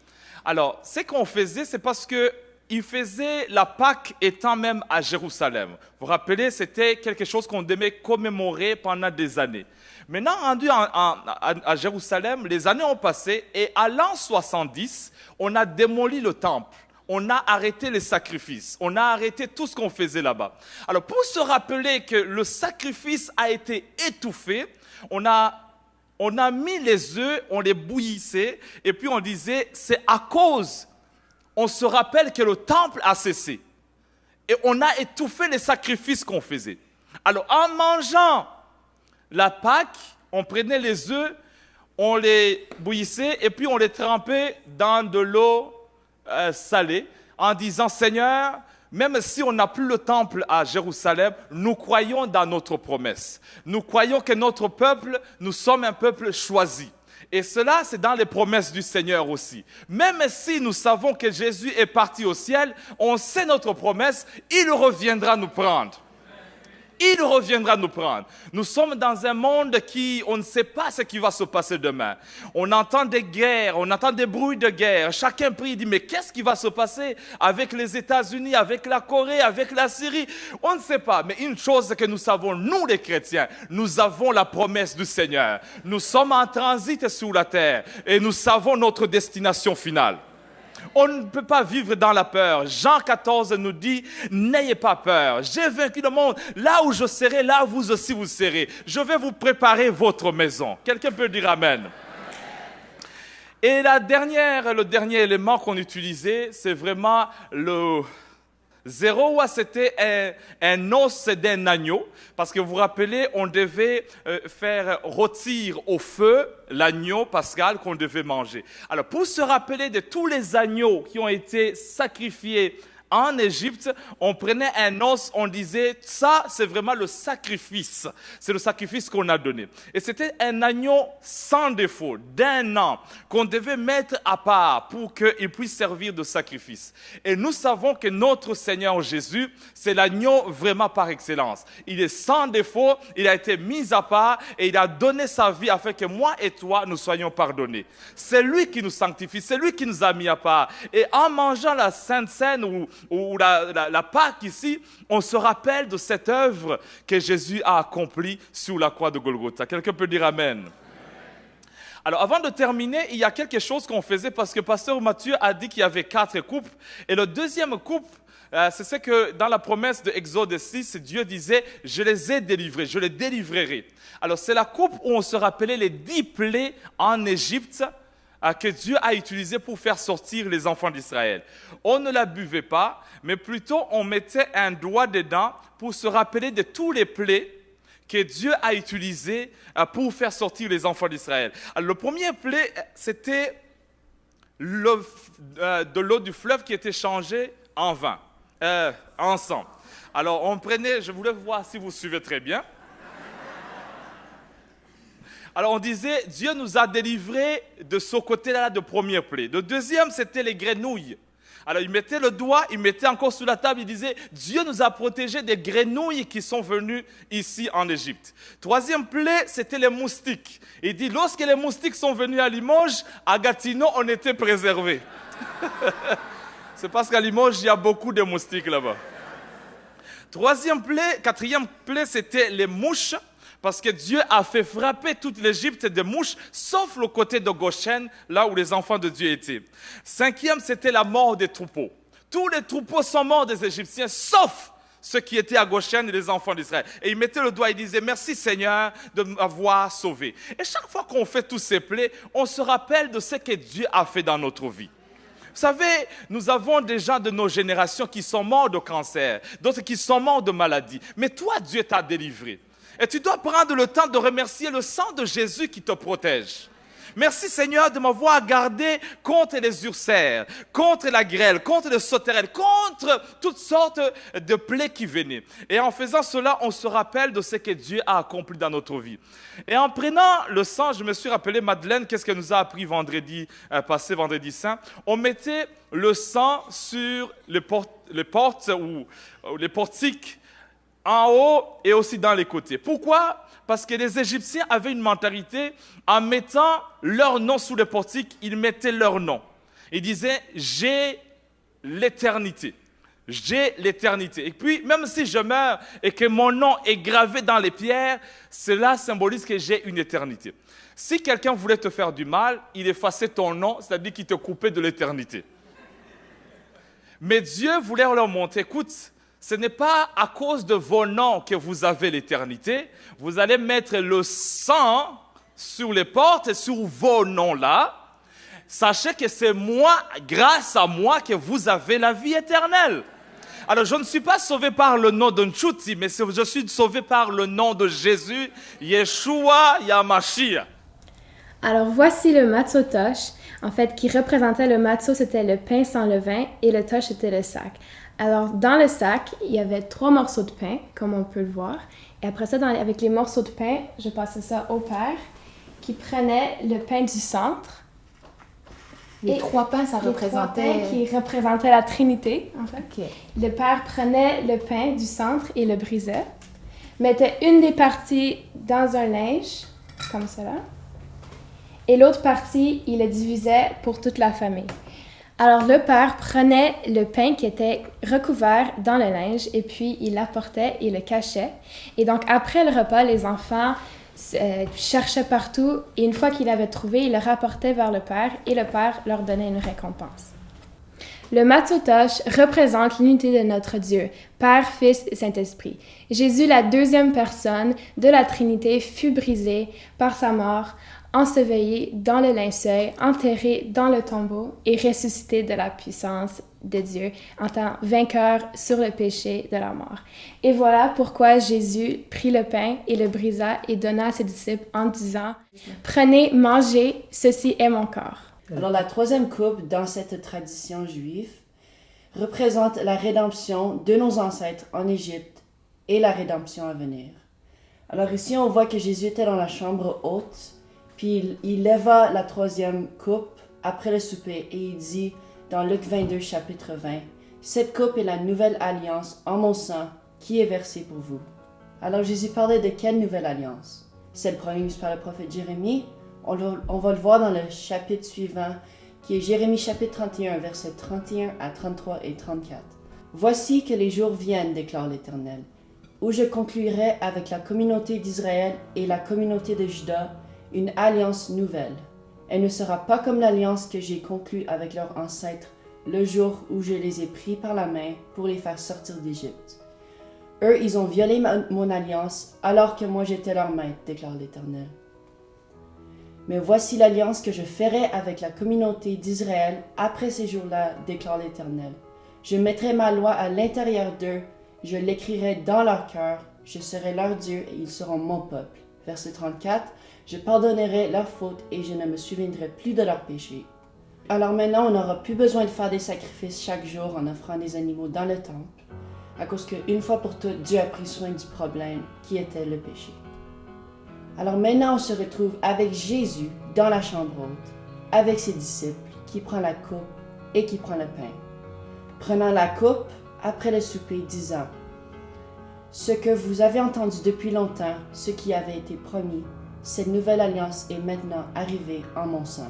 Alors, ce qu'on faisait, c'est parce qu'il faisait la Pâque étant même à Jérusalem. Vous vous rappelez, c'était quelque chose qu'on devait commémorer pendant des années. Maintenant, rendu à Jérusalem, les années ont passé, et à l'an 70, on a démoli le temple. On a arrêté les sacrifices, on a arrêté tout ce qu'on faisait là-bas. Alors, pour se rappeler que le sacrifice a été étouffé, on a mis les œufs, on les bouillissait, et puis on disait, c'est à cause, on se rappelle que le temple a cessé. Et on a étouffé les sacrifices qu'on faisait. Alors, en mangeant la Pâque, on prenait les œufs, on les bouillissait, et puis on les trempait dans de l'eau salé, en disant, Seigneur, même si on n'a plus le temple à Jérusalem, nous croyons dans notre promesse. Nous croyons que notre peuple, nous sommes un peuple choisi. Et cela, c'est dans les promesses du Seigneur aussi. Même si nous savons que Jésus est parti au ciel, on sait notre promesse, il reviendra nous prendre. Il reviendra nous prendre. Nous sommes dans un monde on ne sait pas ce qui va se passer demain. On entend des guerres, on entend des bruits de guerre. Chacun prie, dit, mais qu'est-ce qui va se passer avec les États-Unis, avec la Corée, avec la Syrie? On ne sait pas. Mais une chose que nous savons, nous les chrétiens, nous avons la promesse du Seigneur. Nous sommes en transit sur la terre et nous savons notre destination finale. On ne peut pas vivre dans la peur. Jean 14 nous dit, n'ayez pas peur. J'ai vaincu le monde. Là où je serai, là vous aussi vous serez. Je vais vous préparer votre maison. Quelqu'un peut dire Amen. Et le dernier élément qu'on utilisait, c'est vraiment le Zéroa, c'était un os d'un agneau, parce que vous vous rappelez, on devait faire rôtir au feu l'agneau pascal qu'on devait manger. Alors, pour se rappeler de tous les agneaux qui ont été sacrifiés en Égypte, on prenait un os, on disait, ça c'est vraiment le sacrifice. C'est le sacrifice qu'on a donné. Et c'était un agneau sans défaut, d'1 an, qu'on devait mettre à part pour qu'il puisse servir de sacrifice. Et nous savons que notre Seigneur Jésus, c'est l'agneau vraiment par excellence. Il est sans défaut, il a été mis à part et il a donné sa vie afin que moi et toi, nous soyons pardonnés. C'est lui qui nous sanctifie, c'est lui qui nous a mis à part. Et en mangeant la Sainte Seine ou la Pâque ici, on se rappelle de cette œuvre que Jésus a accomplie sur la croix de Golgotha. Quelqu'un peut dire Amen. Alors, avant de terminer, il y a quelque chose qu'on faisait parce que Pasteur Mathieu a dit qu'il y avait 4 coupes. Et le deuxième coupe, c'est ce que dans la promesse de Exode 6, Dieu disait, je les ai délivrés, je les délivrerai. Alors c'est la coupe où on se rappelait les 10 plaies en Égypte que Dieu a utilisé pour faire sortir les enfants d'Israël. On ne la buvait pas, mais plutôt on mettait un doigt dedans pour se rappeler de tous les plaies que Dieu a utilisées pour faire sortir les enfants d'Israël. Alors le premier plaie, c'était de l'eau du fleuve qui était changée en vin, en sang. Alors on prenait, je voulais voir si vous suivez très bien. Alors on disait, Dieu nous a délivrés de ce côté-là de première plaie. Le deuxième, c'était les grenouilles. Alors il mettait le doigt, il mettait encore sur la table, il disait, Dieu nous a protégés des grenouilles qui sont venues ici en Égypte. Troisième plaie, c'était les moustiques. Il dit, lorsque les moustiques sont venus à Limoges, à Gatineau, on était préservés. C'est parce qu'à Limoges, il y a beaucoup de moustiques là-bas. Quatrième plaie, c'était les mouches. Parce que Dieu a fait frapper toute l'Égypte de mouches, sauf le côté de Goshen, là où les enfants de Dieu étaient. Cinquième, c'était la mort des troupeaux. Tous les troupeaux sont morts des Égyptiens, sauf ceux qui étaient à Goshen et les enfants d'Israël. Et il mettait le doigt, il disait, merci Seigneur de m'avoir sauvé. Et chaque fois qu'on fait tous ces plaies, on se rappelle de ce que Dieu a fait dans notre vie. Vous savez, nous avons des gens de nos générations qui sont morts de cancer, d'autres qui sont morts de maladie. Mais toi, Dieu t'a délivré. Et tu dois prendre le temps de remercier le sang de Jésus qui te protège. Merci Seigneur de m'avoir gardé contre les ulcères, contre la grêle, contre les sauterelles, contre toutes sortes de plaies qui venaient. Et en faisant cela, on se rappelle de ce que Dieu a accompli dans notre vie. Et en prenant le sang, je me suis rappelé, Madeleine, qu'est-ce qu'elle nous a appris vendredi saint? On mettait le sang sur les portes ou les portiques, en haut et aussi dans les côtés. Pourquoi? Parce que les Égyptiens avaient une mentalité, en mettant leur nom sous les portiques, ils mettaient leur nom. Ils disaient, j'ai l'éternité. J'ai l'éternité. Et puis, même si je meurs et que mon nom est gravé dans les pierres, cela symbolise que j'ai une éternité. Si quelqu'un voulait te faire du mal, il effaçait ton nom, c'est-à-dire qu'il te coupait de l'éternité. Mais Dieu voulait leur montrer, écoute, ce n'est pas à cause de vos noms que vous avez l'éternité. Vous allez mettre le sang sur les portes et sur vos noms-là. Sachez que c'est moi, grâce à moi, que vous avez la vie éternelle. Alors, je ne suis pas sauvé par le nom de Nchuti, mais je suis sauvé par le nom de Jésus, Yeshua Yamashiach. Alors, voici le matzo tosh. En fait, qui représentait le matzo, c'était le pain sans levain et le tosh, c'était le sac. Alors, dans le sac, il y avait 3 morceaux de pain, comme on peut le voir. Et après ça, avec les morceaux de pain, je passais ça au père, qui prenait le pain du centre. Les 3 pains, ça représentait... Les 3 pains qui représentaient la Trinité, en fait. Okay. Le père prenait le pain du centre et le brisait, mettait une des parties dans un linge, comme cela, et l'autre partie, il le divisait pour toute la famille. Alors, le père prenait le pain qui était recouvert dans le linge et puis il l'apportait et le cachait. Et donc, après le repas, les enfants cherchaient partout et une fois qu'il l'avait trouvé, il le rapportait vers le père et le père leur donnait une récompense. Le matzo tosh représente l'unité de notre Dieu, Père, Fils et Saint-Esprit. Jésus, la deuxième personne de la Trinité, fut brisé par sa mort, enseveli dans le linceul, enterré dans le tombeau et ressuscité de la puissance de Dieu en tant vainqueur sur le péché de la mort. Et voilà pourquoi Jésus prit le pain et le brisa et donna à ses disciples en disant « Prenez, mangez, ceci est mon corps. » Alors la 3e coupe dans cette tradition juive représente la rédemption de nos ancêtres en Égypte et la rédemption à venir. Alors ici on voit que Jésus était dans la chambre haute. Puis il leva la 3e coupe après le souper et il dit dans Luc 22, chapitre 20, « Cette coupe est la nouvelle alliance en mon sang qui est versée pour vous. » Alors Jésus parlait de quelle nouvelle alliance? Celle promise par le prophète Jérémie. On va le voir dans le chapitre suivant qui est Jérémie chapitre 31, versets 31 à 33 et 34. « Voici que les jours viennent, déclare l'Éternel, où je conclurai avec la communauté d'Israël et la communauté de Juda une alliance nouvelle. Elle ne sera pas comme l'alliance que j'ai conclue avec leurs ancêtres le jour où je les ai pris par la main pour les faire sortir d'Égypte. Eux, ils ont violé mon alliance alors que moi j'étais leur maître, déclare l'Éternel. Mais voici l'alliance que je ferai avec la communauté d'Israël après ces jours-là, déclare l'Éternel. Je mettrai ma loi à l'intérieur d'eux, je l'écrirai dans leur cœur, je serai leur Dieu et ils seront mon peuple. Verset 34, je pardonnerai leurs fautes et je ne me souviendrai plus de leurs péchés. Alors maintenant, on n'aura plus besoin de faire des sacrifices chaque jour en offrant des animaux dans le temple, à cause qu'une fois pour toutes, Dieu a pris soin du problème qui était le péché. Alors maintenant, on se retrouve avec Jésus dans la chambre haute, avec ses disciples, qui prend la coupe et qui prend le pain. Prenant la coupe après le souper, disant « Ce que vous avez entendu depuis longtemps, ce qui avait été promis, cette nouvelle alliance est maintenant arrivée en mon sang. »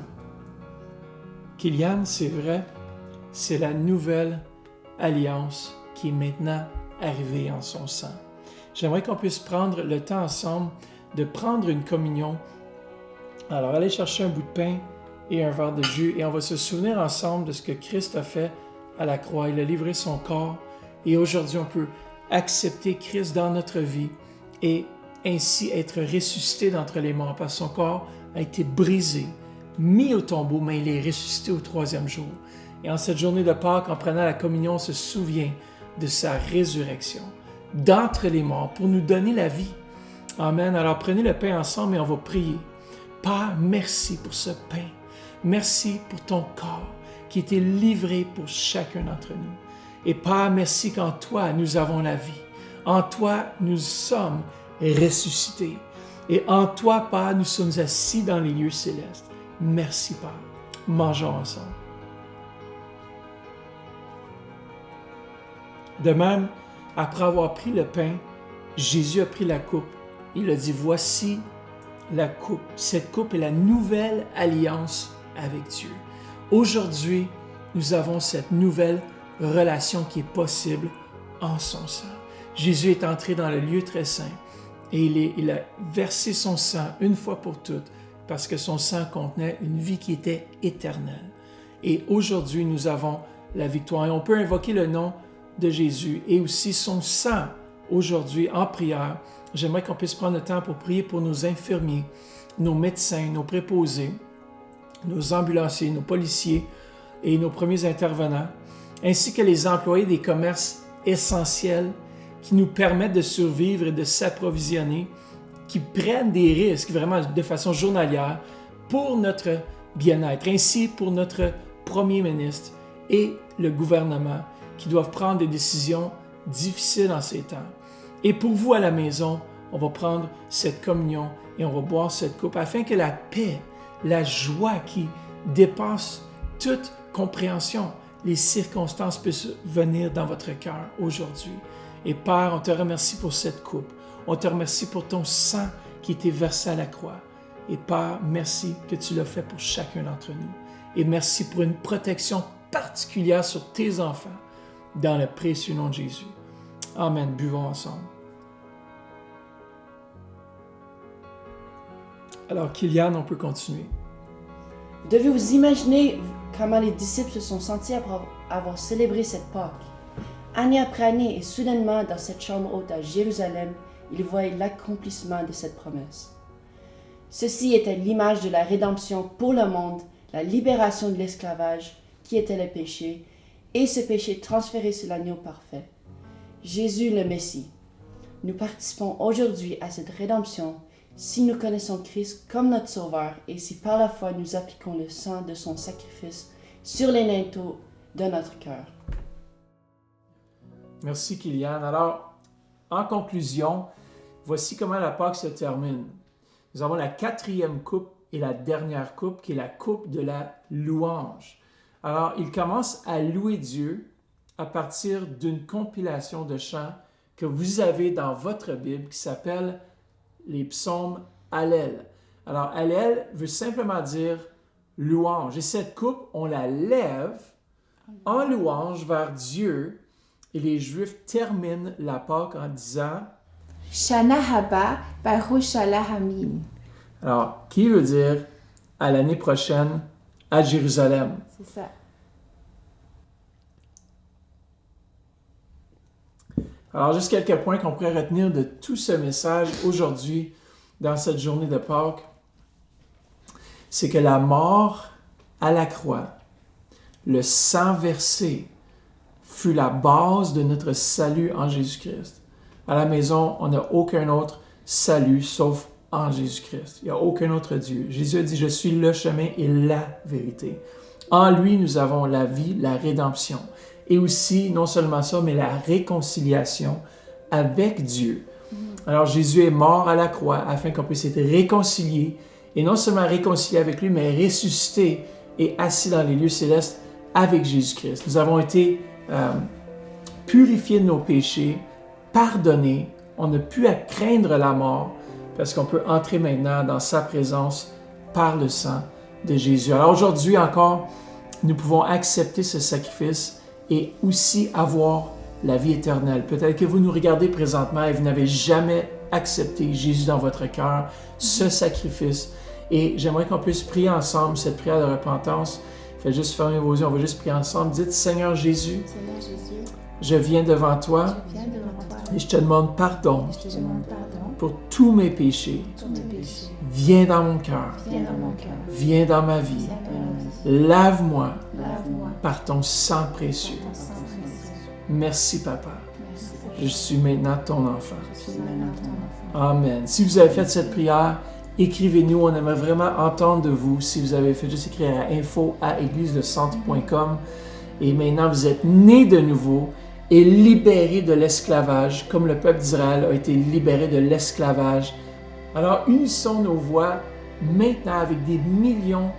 Kylian, c'est vrai, c'est la nouvelle alliance qui est maintenant arrivée en son sang. J'aimerais qu'on puisse prendre le temps ensemble de prendre une communion. Alors, allez chercher un bout de pain et un verre de jus et on va se souvenir ensemble de ce que Christ a fait à la croix. Il a livré son corps et aujourd'hui, on peut accepter Christ dans notre vie et ainsi être ressuscité d'entre les morts parce que son corps a été brisé, mis au tombeau, mais il est ressuscité au 3e jour. Et en cette journée de Pâques, en prenant la communion, on se souvient de sa résurrection d'entre les morts pour nous donner la vie. Amen. Alors prenez le pain ensemble et on va prier. Père, merci pour ce pain. Merci pour ton corps qui a été livré pour chacun d'entre nous. Et Père, merci qu'en toi, nous avons la vie. En toi, nous sommes ressuscités. Et en toi, Père, nous sommes assis dans les lieux célestes. Merci, Père. Mangeons ensemble. De même, après avoir pris le pain, Jésus a pris la coupe. Il a dit, voici la coupe. Cette coupe est la nouvelle alliance avec Dieu. Aujourd'hui, nous avons cette nouvelle relation qui est possible en son sang. Jésus est entré dans le lieu très saint et il a versé son sang une fois pour toutes parce que son sang contenait une vie qui était éternelle. Et aujourd'hui, nous avons la victoire. Et on peut invoquer le nom de Jésus et aussi son sang aujourd'hui en prière. J'aimerais qu'on puisse prendre le temps pour prier pour nos infirmiers, nos médecins, nos préposés, nos ambulanciers, nos policiers et nos premiers intervenants, ainsi que les employés des commerces essentiels qui nous permettent de survivre et de s'approvisionner, qui prennent des risques vraiment de façon journalière pour notre bien-être, ainsi pour notre premier ministre et le gouvernement qui doivent prendre des décisions difficiles en ces temps. Et pour vous à la maison, on va prendre cette communion et on va boire cette coupe afin que la paix, la joie qui dépasse toute compréhension, les circonstances puissent venir dans votre cœur aujourd'hui. Et Père, on te remercie pour cette coupe. On te remercie pour ton sang qui était versé à la croix. Et Père, merci que tu l'as fait pour chacun d'entre nous. Et merci pour une protection particulière sur tes enfants dans le précieux nom de Jésus. Amen. Buvons ensemble. Alors, Kylian, on peut continuer. Devez-vous imaginer comment les disciples se sont sentis après avoir célébré cette Pâque. Année après année et soudainement, dans cette chambre haute à Jérusalem, ils voyaient l'accomplissement de cette promesse. Ceci était l'image de la rédemption pour le monde, la libération de l'esclavage, qui était le péché, et ce péché transféré sur l'agneau parfait. Jésus le Messie. Nous participons aujourd'hui à cette rédemption si nous connaissons Christ comme notre Sauveur et si par la foi nous appliquons le sang de son sacrifice sur les linteaux de notre cœur. Merci, Kylian. Alors, en conclusion, voici comment la Pâque se termine. Nous avons la 4e coupe et la dernière coupe, qui est la coupe de la louange. Alors, il commence à louer Dieu à partir d'une compilation de chants que vous avez dans votre Bible qui s'appelle les psaumes Hallel. Alors, Hallel veut simplement dire louange. Et cette coupe, on la lève en louange vers Dieu. Et les Juifs terminent la Pâque en disant Shana haba baruch Hamid. Alors, qui veut dire à l'année prochaine à Jérusalem. C'est ça. Alors, juste quelques points qu'on pourrait retenir de tout ce message aujourd'hui, dans cette journée de Pâques, c'est que la mort à la croix, le sang versé, fut la base de notre salut en Jésus-Christ. À la maison, on n'a aucun autre salut sauf en Jésus-Christ. Il n'y a aucun autre Dieu. Jésus a dit, je suis le chemin et la vérité. En lui, nous avons la vie, la rédemption. Et aussi, non seulement ça, mais la réconciliation avec Dieu. Alors, Jésus est mort à la croix afin qu'on puisse être réconcilié, et non seulement réconcilié avec lui, mais ressuscité et assis dans les lieux célestes avec Jésus-Christ. Nous avons été purifiés de nos péchés, pardonnés. On n'a plus à craindre la mort parce qu'on peut entrer maintenant dans sa présence par le sang de Jésus. Alors aujourd'hui encore, nous pouvons accepter ce sacrifice et aussi avoir la vie éternelle. Peut-être que vous nous regardez présentement et vous n'avez jamais accepté Jésus dans votre cœur, ce sacrifice. Et j'aimerais qu'on puisse prier ensemble cette prière de repentance. Faites juste fermer vos yeux, on va juste prier ensemble. Dites, Seigneur Jésus, je viens devant toi et je te demande pardon pour tous mes péchés. Viens dans mon cœur, viens dans ma vie. Lave-moi par ton sang précieux. Merci, Papa. Je suis maintenant ton enfant. Amen. Si vous avez fait cette prière, écrivez-nous. On aimerait vraiment entendre de vous. Si vous avez fait, juste écrire à info@égliselencentre.com. Et maintenant, vous êtes nés de nouveau et libérés de l'esclavage, comme le peuple d'Israël a été libéré de l'esclavage. Alors, unissons nos voix maintenant avec des millions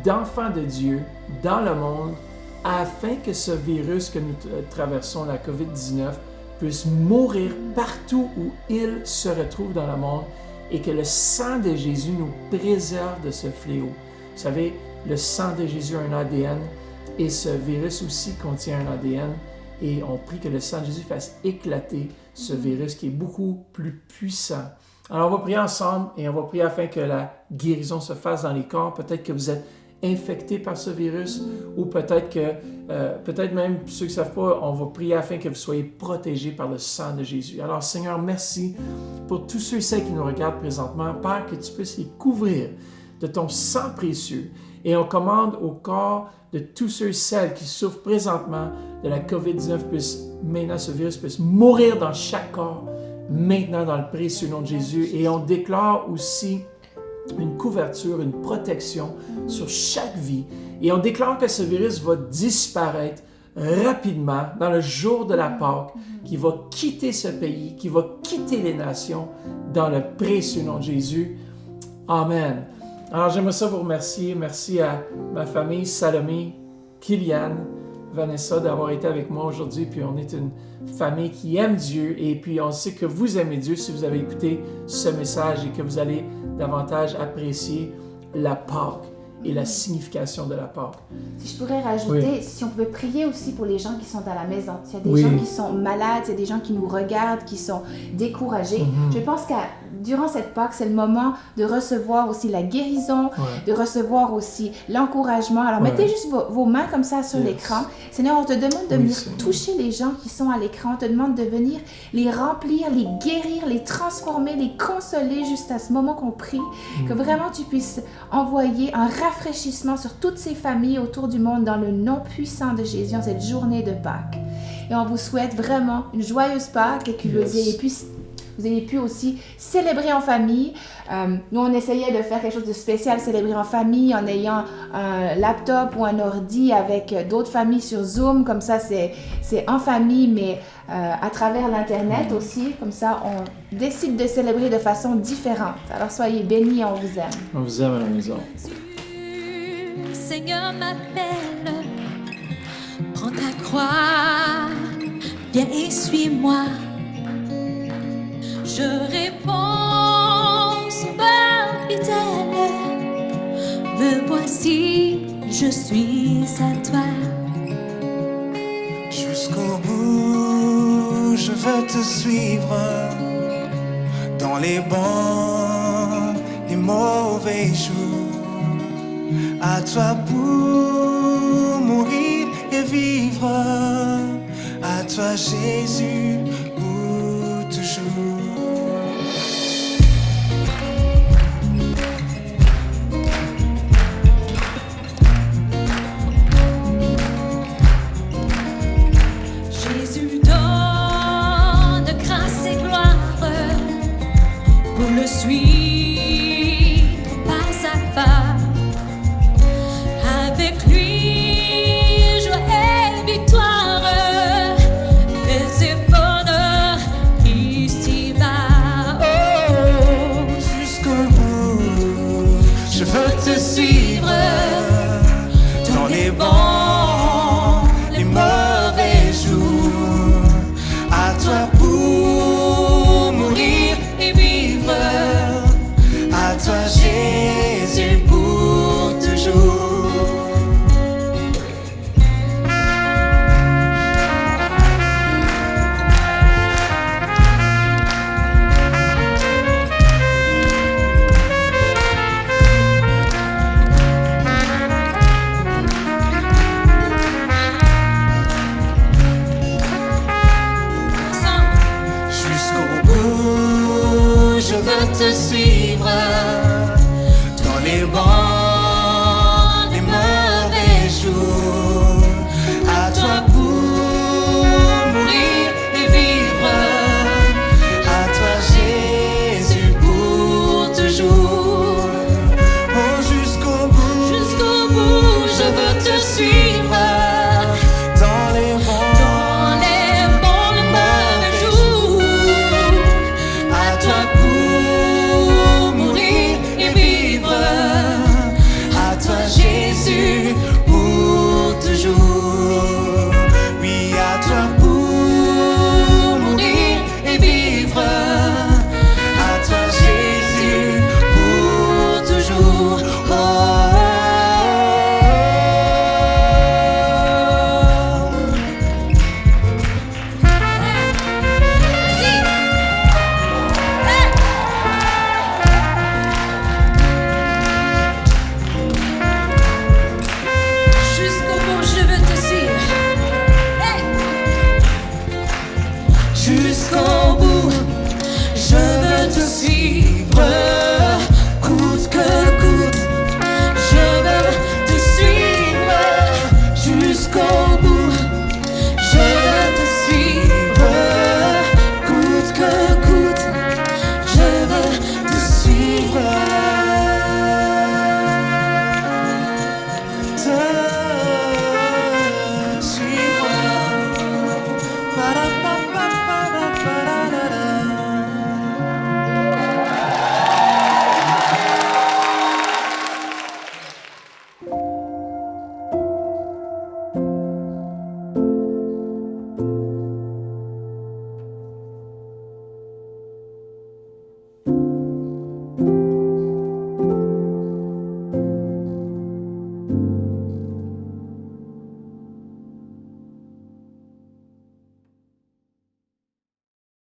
d'enfants de Dieu dans le monde, afin que ce virus que nous traversons, la COVID-19, puisse mourir partout où il se retrouve dans le monde et que le sang de Jésus nous préserve de ce fléau. Vous savez, le sang de Jésus a un ADN et ce virus aussi contient un ADN et on prie que le sang de Jésus fasse éclater ce virus qui est beaucoup plus puissant. Alors on va prier ensemble et on va prier afin que la guérison se fasse dans les corps. Peut-être que vous êtes infectés par ce virus ou peut-être même ceux qui ne savent pas, on va prier afin que vous soyez protégés par le sang de Jésus. Alors Seigneur, merci pour tous ceux et celles qui nous regardent présentement. Père, que tu puisses les couvrir de ton sang précieux et on commande au corps de tous ceux et celles qui souffrent présentement de la COVID-19 maintenant ce virus puisse mourir dans chaque corps maintenant dans le précieux nom de Jésus et on déclare aussi une couverture, une protection sur chaque vie. Et on déclare que ce virus va disparaître rapidement dans le jour de la Pâque, qui va quitter ce pays, qui va quitter les nations dans le précieux nom de Jésus. Amen. Alors j'aimerais ça vous remercier. Merci à ma famille, Salomé, Kylian, Vanessa d'avoir été avec moi aujourd'hui. Puis on est une famille qui aime Dieu et puis on sait que vous aimez Dieu si vous avez écouté ce message et que vous allez davantage apprécier la Pâque et la signification de la Pâque. Si je pourrais rajouter, si on pouvait prier aussi pour les gens qui sont à la maison. S'il y a des gens qui sont malades, s'il y a des gens qui nous regardent, qui sont découragés, je pense que durant cette Pâque, c'est le moment de recevoir aussi la guérison, de recevoir aussi l'encouragement. Alors mettez juste vos mains comme ça sur l'écran. Seigneur, on te demande de venir toucher les gens qui sont à l'écran. On te demande de venir les remplir, les guérir, les transformer, les consoler juste à ce moment qu'on prie. Que vraiment tu puisses envoyer un rafraîchissement sur toutes ces familles autour du monde dans le nom puissant de Jésus en cette journée de Pâques. Et on vous souhaite vraiment une joyeuse Pâques et que vous ayez pu aussi célébrer en famille. Nous, on essayait de faire quelque chose de spécial, célébrer en famille, en ayant un laptop ou un ordi avec d'autres familles sur Zoom. Comme ça, c'est en famille, mais à travers l'Internet aussi. Comme ça, on décide de célébrer de façon différente. Alors, soyez bénis et on vous aime. On vous aime à la maison. Seigneur m'appelle, prends ta croix, viens et suis-moi. Je réponds, Sauveur fidèle, me voici, je suis à toi. Jusqu'au bout, je veux te suivre, dans les bons, les mauvais jours. À toi pour mourir et vivre, à toi Jésus pour suivre pas à pas. Avec lui, joie et victoire, paix et bonheur ici-bas. Oh, Jusqu'au bout, je veux te suivre dans les bons, les mauvais jours. À toi pour mourir et vivre, à toi Jésus pour toujours. Jusqu'au bout, je veux te suivre